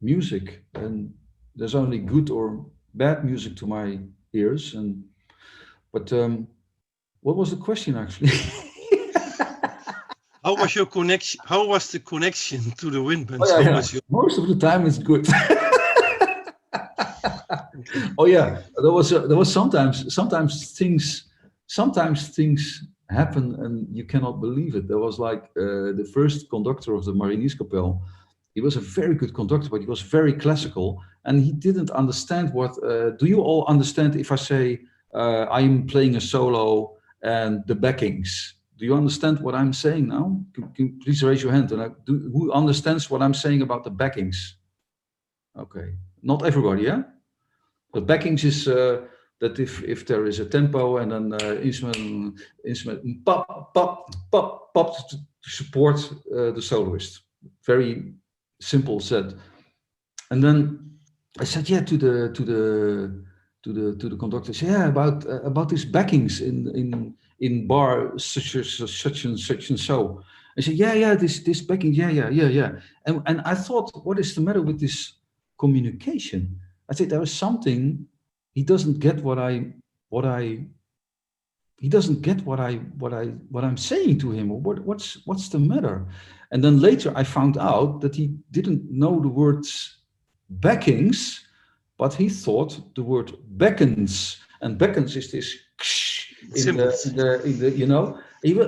music, and there's only good or bad music to my ears. But what was the question actually? How was your connection? How was the connection to the wind bands? Oh, yeah. Most of the time it's good. Oh yeah, there was sometimes things happen and you cannot believe it. There was like the first conductor of the Marinierskapel. He was a very good conductor, but he was very classical, and he didn't understand what. Do you all understand if I say I'm playing a solo and the backings? Do you understand what I'm saying now? Can you please raise your hand? And who understands what I'm saying about the backings? Okay, not everybody, yeah? The backings is that if there is a tempo and then instrument pop pop pop pop to support the soloist. Very simple said. And then I said yeah to the conductor. Yeah, about these backings in bar such and so. I said yeah this backing yeah. And I thought, what is the matter with this communication? I think there was something. He doesn't get what I'm saying to him, or what's the matter? And then later I found out that he didn't know the words backings, but he thought the word beckons, and beckons is this in the you know.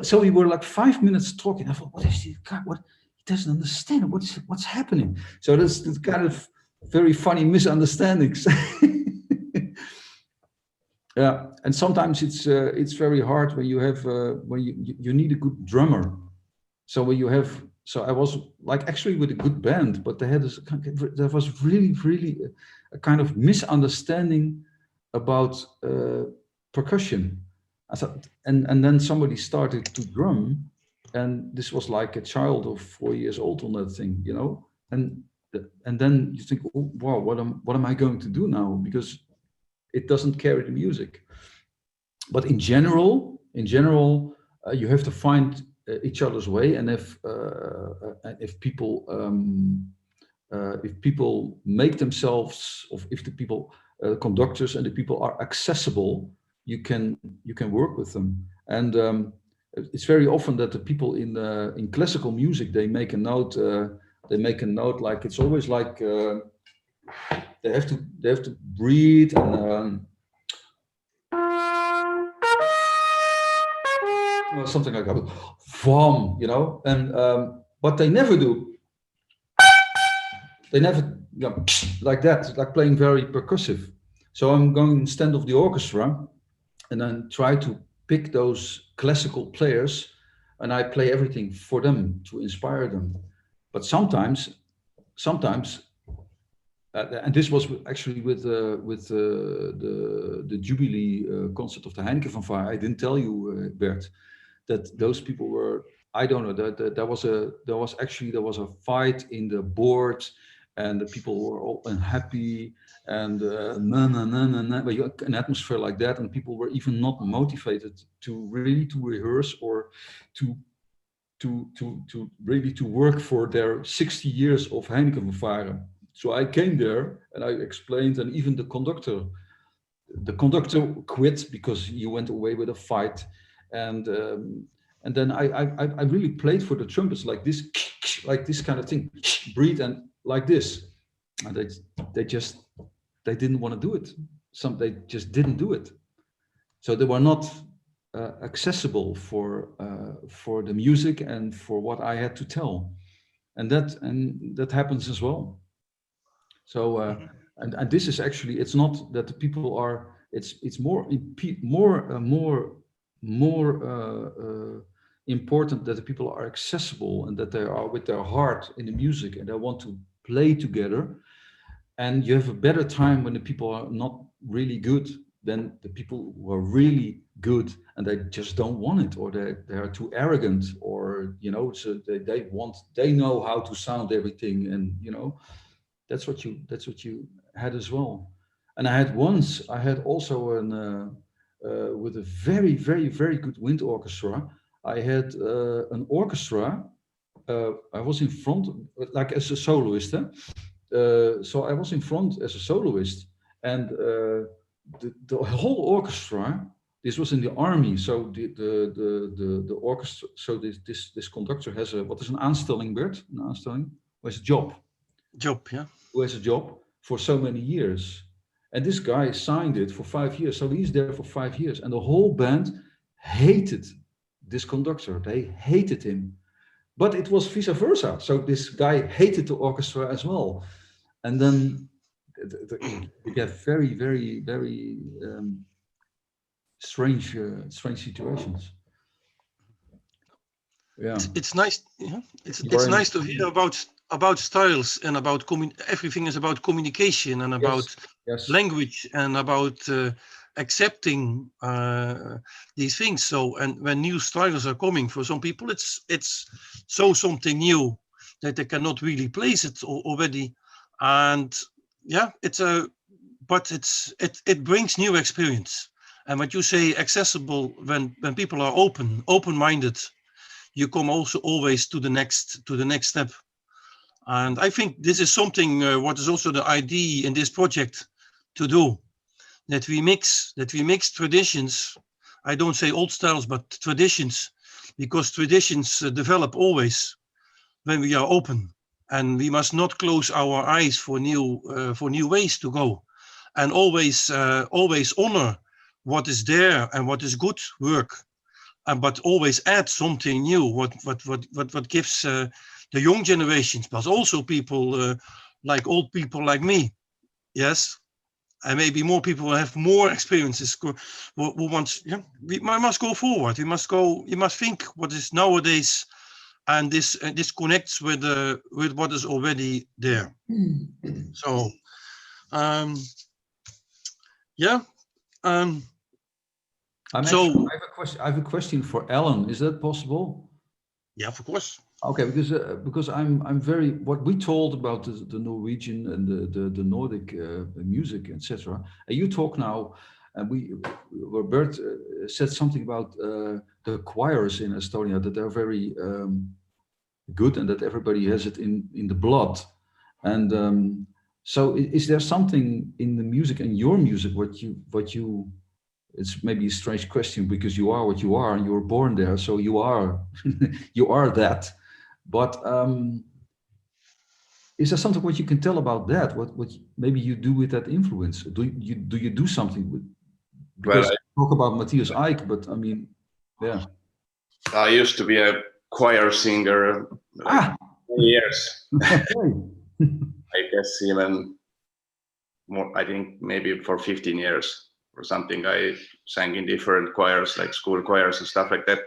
So we were like 5 minutes talking. I thought, what is this guy? What, he doesn't understand. What's happening? So that's the kind of very funny misunderstandings. Yeah, and sometimes it's very hard when you have when you need a good drummer. So when you have, so I was like actually with a good band, but there was really a kind of misunderstanding about percussion. I thought, and then somebody started to drum, and this was like a child of 4 years old on that thing, you know, and then you think, oh, wow, what am I going to do now? Because it doesn't carry the music. But in general, you have to find each other's way. And if people make themselves, or if the people, conductors and the people are accessible, you can work with them. And it's very often that the people in classical music, they make a note. Like it's always like they have to breathe and something like that, vom, you know. And but they never do. They never, you know, like that, like playing very percussive. So I'm going instead of the orchestra, and then try to pick those classical players, and I play everything for them to inspire them. But sometimes, and this was actually with the Jubilee concert of the Heineken fanfare. I didn't tell you, Bert, that those people were. I don't know. That there was a fight in the board, and the people were all unhappy, and but you an atmosphere like that, and people were even not motivated to rehearse or to really to work for their 60 years of Heineken fanfare. So I came there and I explained, and even the conductor quit because he went away with a fight, and then I really played for the trumpets like this kind of thing, breathe and like this, and they didn't want to do it. They just didn't do it. So they were not accessible for the music and for what I had to tell, and that happens as well. So and this is actually, it's not that the people are, it's more important that the people are accessible and that they are with their heart in the music and they want to play together. And you have a better time when the people are not really good, then the people who are really good and they just don't want it, or they are too arrogant, or so they know how to sound everything, and that's what you had as well. And I had also with a very, very, very good wind orchestra. I had an orchestra. I was in front, like as a soloist. So I was in front as a soloist, and the whole orchestra. This was in the army. So the orchestra. So this conductor has a, what is an aanstelling, Bert? An aanstelling? Who has a job? Job, yeah. Who has a job for so many years. And this guy signed it for 5 years. So he's there for 5 years. And the whole band hated this conductor. They hated him. But it was vice versa. So this guy hated the orchestra as well. And then we get very, very, very strange situations. Yeah. It's nice. Yeah. It's nice to hear about styles and about everything is about communication and about language and about accepting these things. So, and when new styles are coming, for some people it's something new that they cannot really place it already, and yeah, it brings new experience. And what you say, accessible, when people are open-minded, you come also always to the next step. And I think this is something what is also the idea in this project to do, that we mix traditions. I don't say old styles, but traditions, because traditions develop always when we are open, and we must not close our eyes for new ways to go, and always honor what is there and what is good work, but always add something new. What gives the young generations, but also people like old people like me, yes, and maybe more people who have more experiences. Who want, yeah, we must go forward. We must think what is nowadays, and this connects with what is already there. So, yeah. I have a question for Allan. Is that possible? Yeah, of course. Okay, because I'm very, what we told about the Norwegian and the Nordic music, etc. And you talk now, and where Bert said something about the choirs in Estonia, that they're very good and that everybody has it in the blood. And so is there something in the music and your music what you it's maybe a strange question because you are what you are and you were born there, so you are you are that. But is there something what you can tell about that? What maybe you do with that influence? Do you do something with? Because I talk about Matthias Eick, but I mean, yeah. I used to be a choir singer many years. I guess even more. I think maybe for 15 years or something. I sang in different choirs, like school choirs and stuff like that.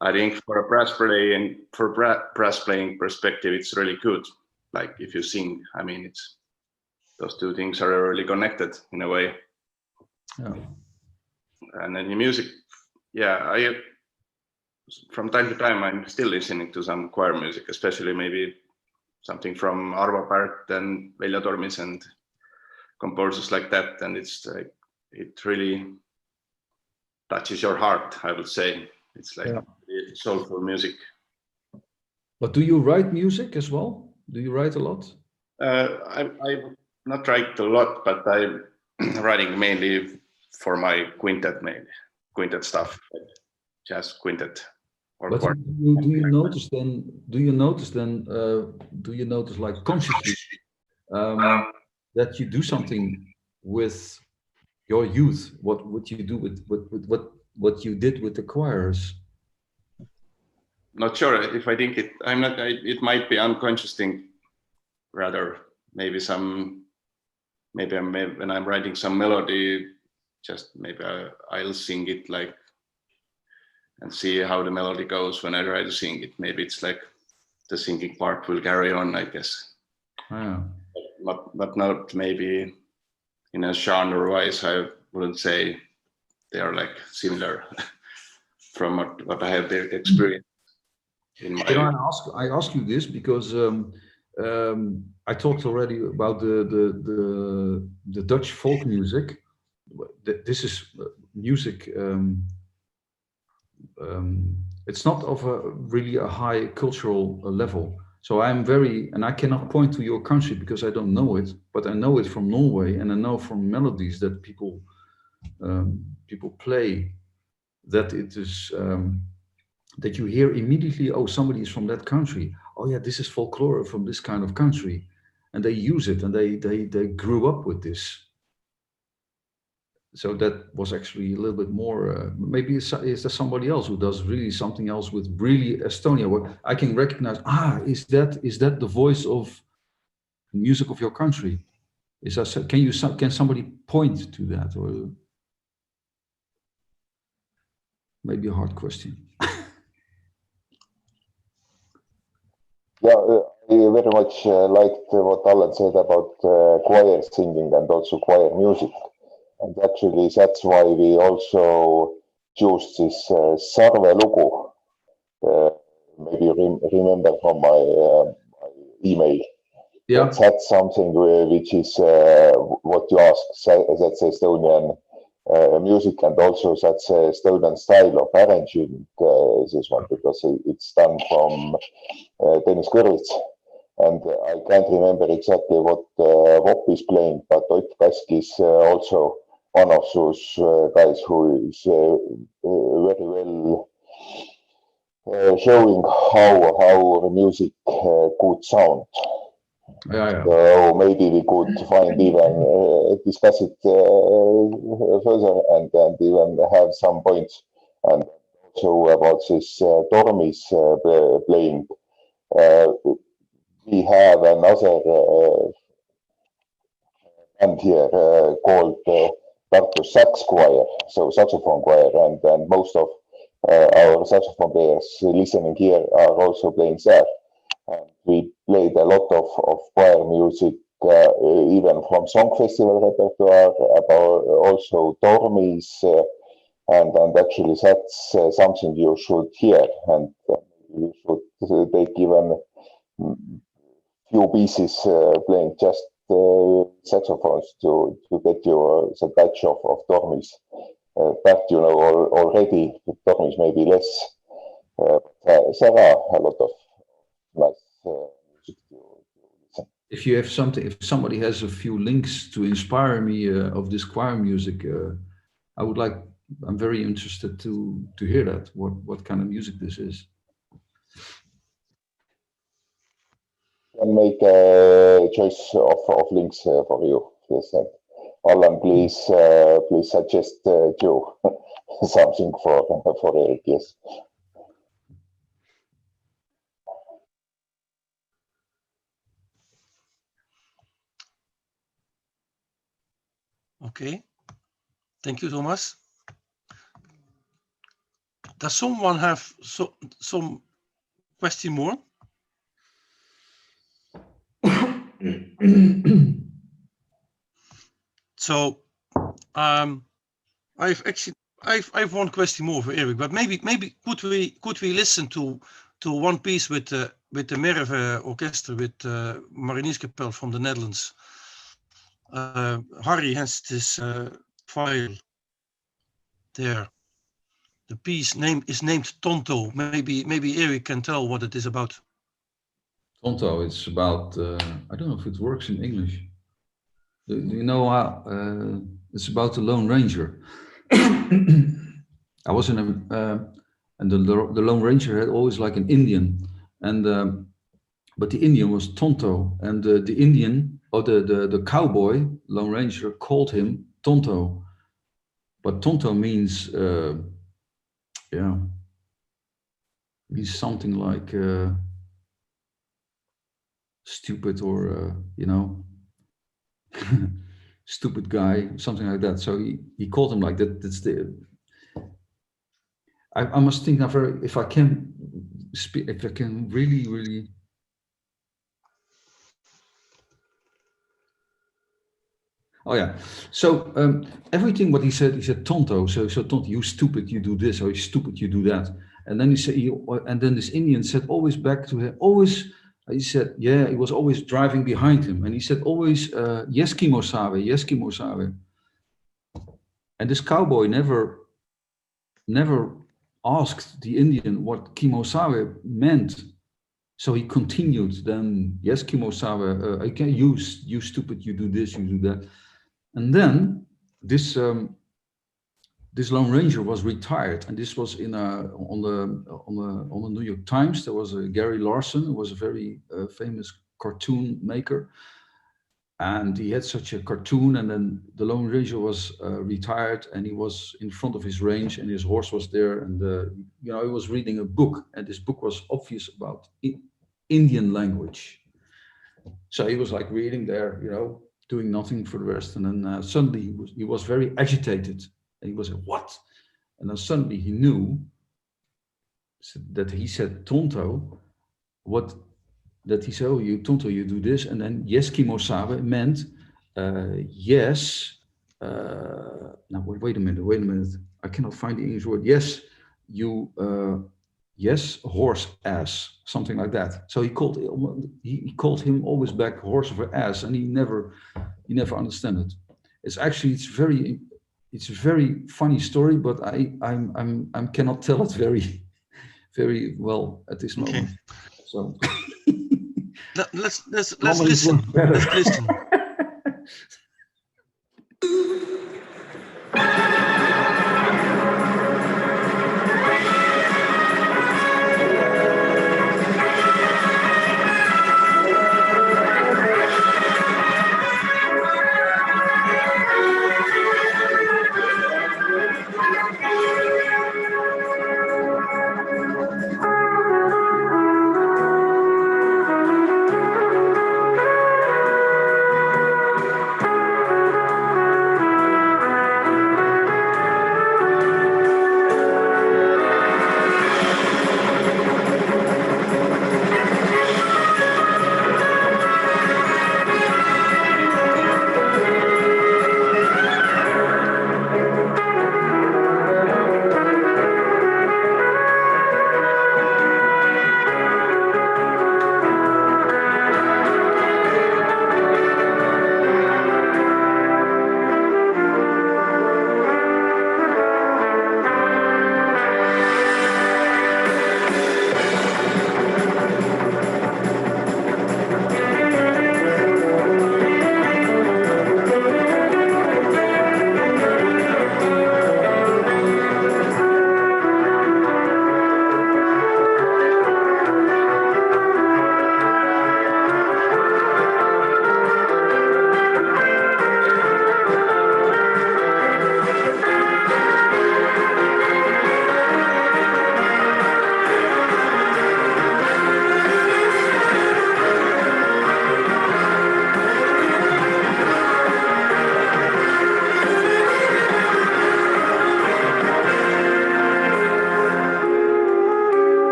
I think for a brass playing perspective, it's really good. Like if you sing, I mean, it's those two things are really connected in a way. Yeah. And then the music, yeah, from time to time, I'm still listening to some choir music, especially maybe something from Arvo Pärt and Viljandis and composers like that. And it's like, it really touches your heart, I would say. It's like soulful music. But do you write music as well? Do you write a lot? I not write a lot, but I'm writing mainly for my quintet, quintet stuff, like jazz quintet. Or but do you notice then? Do you notice like consciously that you do something with your youth? What you do with what you did with the choirs? Not sure if I think it. I'm not. It might be unconscious thing, rather. Maybe when I'm writing some melody, just maybe I'll sing it like and see how the melody goes when I try to sing it. Maybe it's like the singing part will carry on, I guess. Yeah. But not maybe in a genre wise. wouldn't say they are like similar from what I have experienced in my. I ask you this because I talked already about the Dutch folk music. This is music. It's not of really a high cultural level. So I'm and I cannot point to your country because I don't know it, but I know it from Norway, and I know from melodies that people play, that it is that you hear immediately, oh, somebody is from that country. Oh yeah, this is folklore from this kind of country, and they use it, and they grew up with this. So that was actually a little bit more, maybe is there somebody else who does really something else with really Estonia, where I can recognize, is that the voice of music of your country? Can somebody point to that? Or maybe a hard question. Yeah, I very much liked what Allan said about choir singing and also choir music. And actually, that's why we also choose this Sarve lugu. Maybe you remember from my email. Yeah. That's something which is what you asked. That's Estonian music, and also that's Estonian style of arranging this one, because it's done from Dennis Kõrvits. And I can't remember exactly what VOPi is playing, but Ott Kask is also one of those guys who is very well showing how music could sound. Yeah. So maybe we could find even discuss it further and even have some points. And also about this Tormis playing. We have another band here called Tartu Sax Choir, so saxophone choir, and most of our saxophone players listening here are also playing there. And we played a lot of choir music, even from song festival repertoire, about also Tormis, and actually that's something you should hear, and you should take even few pieces playing just saxophones to get you the touch of Tormis. But you know already, Tormis maybe less. There are a lot of nice music to listen. If you have something, if somebody has a few links to inspire me of this choir music, I'm very interested to hear that. What kind of music this is? Can make a choice of links for you. Yes, Allan, please suggest you something for Eric. Yes. Okay. Thank you, Thomas. Does someone have some question more? So I've one question more for Eric, but maybe could we listen to one piece with the Merwe Orkestri with Marinierskapel from the Netherlands. Harry has this file there. The piece is named Tonto. Maybe Eric can tell what it is about. Tonto, it's about, I don't know if it works in English. Do you know how, it's about the Lone Ranger. I was in and the Lone Ranger had always like an Indian, and but the Indian was Tonto, and the Indian, or the cowboy Lone Ranger called him Tonto. But Tonto means, means something like stupid, or you know, stupid guy, something like that. So he called him like that. That's the. I must think of if I can speak, if I can really. Oh yeah. So everything what he said tonto. So tonto, you stupid, you do this, or you stupid, you do that. And then he said, and then this Indian said always back to him, always. He said, yeah, he was always driving behind him, and he said always, yes, Kimosabe, yes, Kimosabe. And this cowboy never asked the Indian what Kimosabe meant. So he continued. Then, yes, Kimosabe, I can use you stupid, you do this, you do that. And then this this Lone Ranger was retired, and this was in on the New York Times. There was a Gary Larson, who was a very famous cartoon maker, and he had such a cartoon. And then the Lone Ranger was retired, and he was in front of his range, and his horse was there, and he was reading a book, and this book was obvious about Indian language. So he was like reading there, doing nothing for the rest, and then suddenly he was very agitated. And he was like, what? And then suddenly he knew that he said tonto, that he said, oh, you tonto, you do this. And then yes, Kimosabe meant yes. Now, wait a minute. I cannot find the English word. Yes, you, yes, horse ass, something like that. So he called him always back horse of an ass, and he never understood it. It's a very funny story, but I cannot tell it very well at this moment. Okay. So let's listen. Let's listen.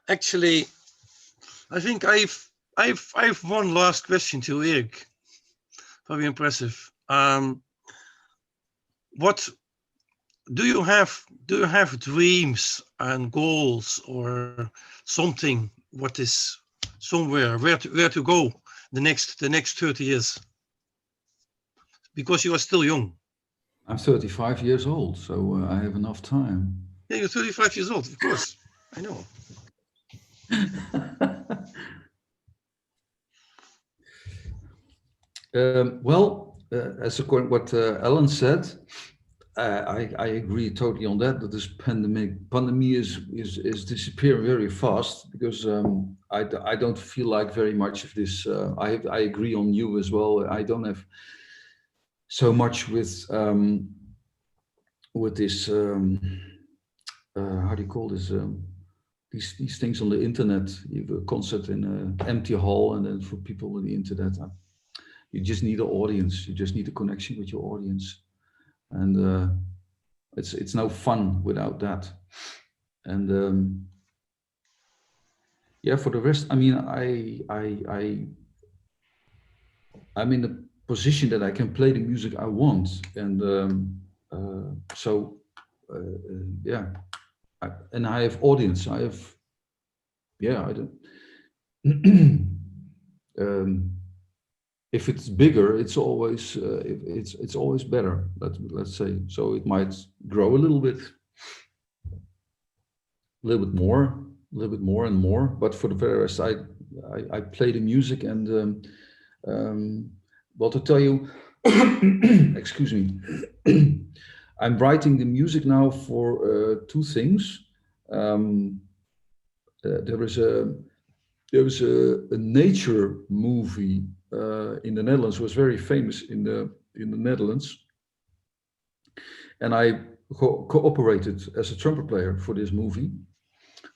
actually, I think I've one last question to Eric. Very impressive. What do you have dreams and goals or something? What is somewhere where to go the next 30 years? Because you are still young. I'm 35 years old, so I have enough time. Yeah, you're 35 years old, of course. I know. Well, as according to what Allan said, I agree totally on that. That this pandemic is disappearing very fast because I don't feel like very much of this. I agree on you as well. I don't have so much with this how do you call this? These things on the internet. You have a concert in an empty hall, and then for people on the internet, you just need an audience. You just need a connection with your audience, and it's no fun without that. And yeah, for the rest, I mean, I'm in a position that I can play the music I want, and so yeah. And I have audience. I have, yeah. I don't. If it's bigger, it's always it's always better. Let's say so. It might grow a little bit more, and more. But for the rest, I play the music, and well, to tell you, excuse me. I'm writing the music now for two things. There is a nature movie in the Netherlands. It was very famous in the Netherlands, and I cooperated as a trumpet player for this movie.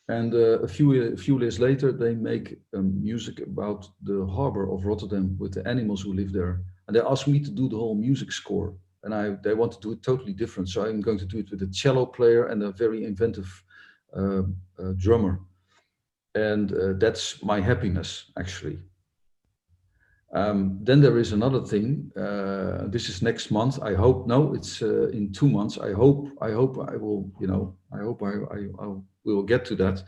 And a few years later, they make music about the harbor of Rotterdam with the animals who live there, and they asked me to do the whole music score. And they want to do it totally different. So I'm going to do it with a cello player and a very inventive drummer. And that's my happiness, actually. Then there is another thing. This is next month. I hope, no, it's in 2 months. I hope I will, you know, I hope I will get to that.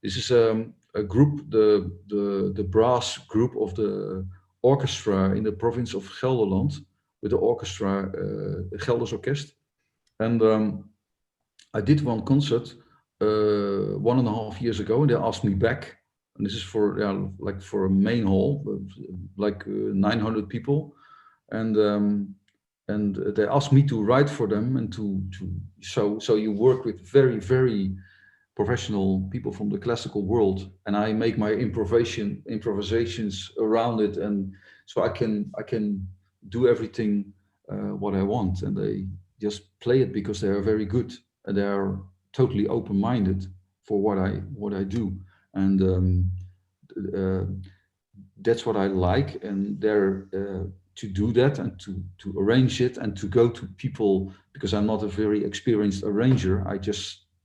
This is a group, the brass group of the orchestra in the province of Gelderland, with the orchestra, Gelders Orkest. And I did one concert 1.5 years ago, and they asked me back. And this is for, yeah, like for a main hall, like 900 people. And they asked me to write for them, and so you work with very, very professional people from the classical world, and I make my improvisations around it, and so I can do everything what I want, and they just play it because they are very good, and they are totally open-minded for what I do, and that's what I like, and they're to do that and to arrange it and to go to people, because I'm not a very experienced arranger.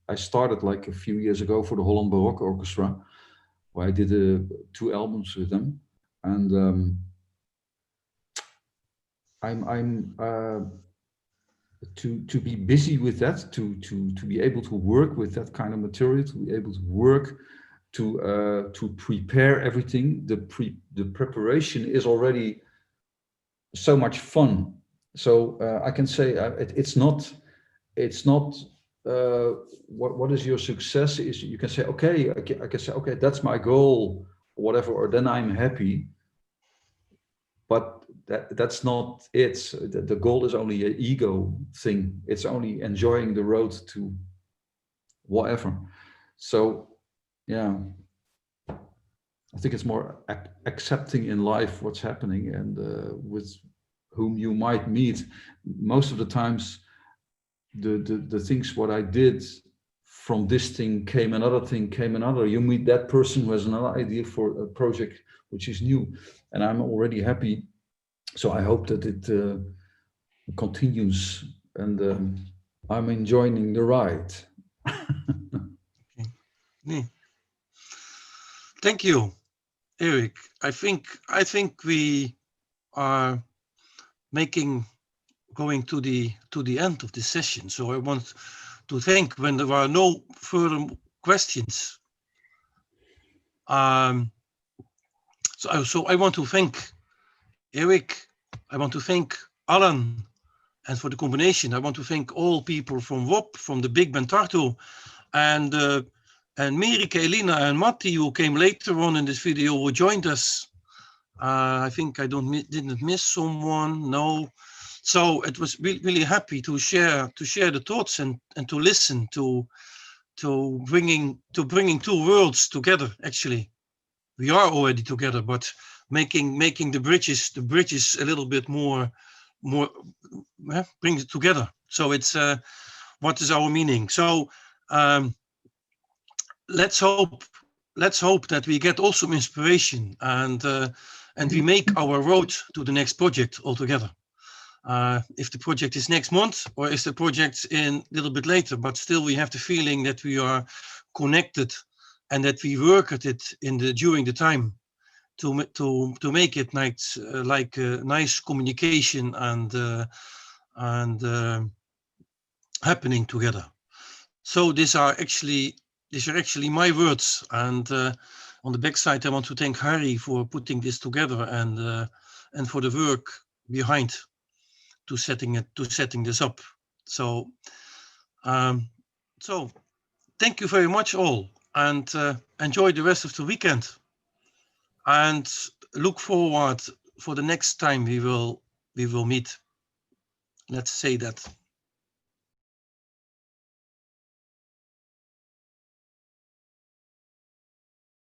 I started like a few years ago for the Holland Baroque Orchestra, where I did 2 albums with them, and I'm to be busy with that, to be able to work with that kind of material, to be able to work to prepare everything. The preparation is already so much fun. So I can say it's not what is your success is. You can say, okay, I can say, okay, that's my goal, or whatever, or then I'm happy. But that's not it. The goal is only an ego thing. It's only enjoying the road to whatever. So yeah, I think it's more accepting in life what's happening, and with whom you might meet. Most of the times, the things what I did, from this thing came another thing, came another. You meet that person who has another idea for a project which is new, and I'm already happy. So I hope that it continues, and I'm enjoying the ride. Okay. Thank you, Eric. I think we are going to the end of this session. So I want to thank, when there are no further questions. So I want to thank Eric. I want to thank Allan, and for the combination, I want to thank all people from VOP, from the Big Band Tartu, and Mirike, Elina, and Matti, who came later on in this video, who joined us. I think I didn't miss someone. No. So it was really happy to share the thoughts and to listen to bringing two worlds together. Actually, we are already together, but making the bridges a little bit more brings it together. So it's what is our meaning? So let's hope that we get also inspiration and we make our road to the next project all together. If the project is next month or if the project's in a little bit later, but still we have the feeling that we are connected and that we work at it during the time to make it like nice communication and happening together. So these are actually my words, and on the back side I want to thank Harry for putting this together and for the work behind to setting this up. So so thank you very much all, and enjoy the rest of the weekend, and look forward for the next time we will meet. Let's say that.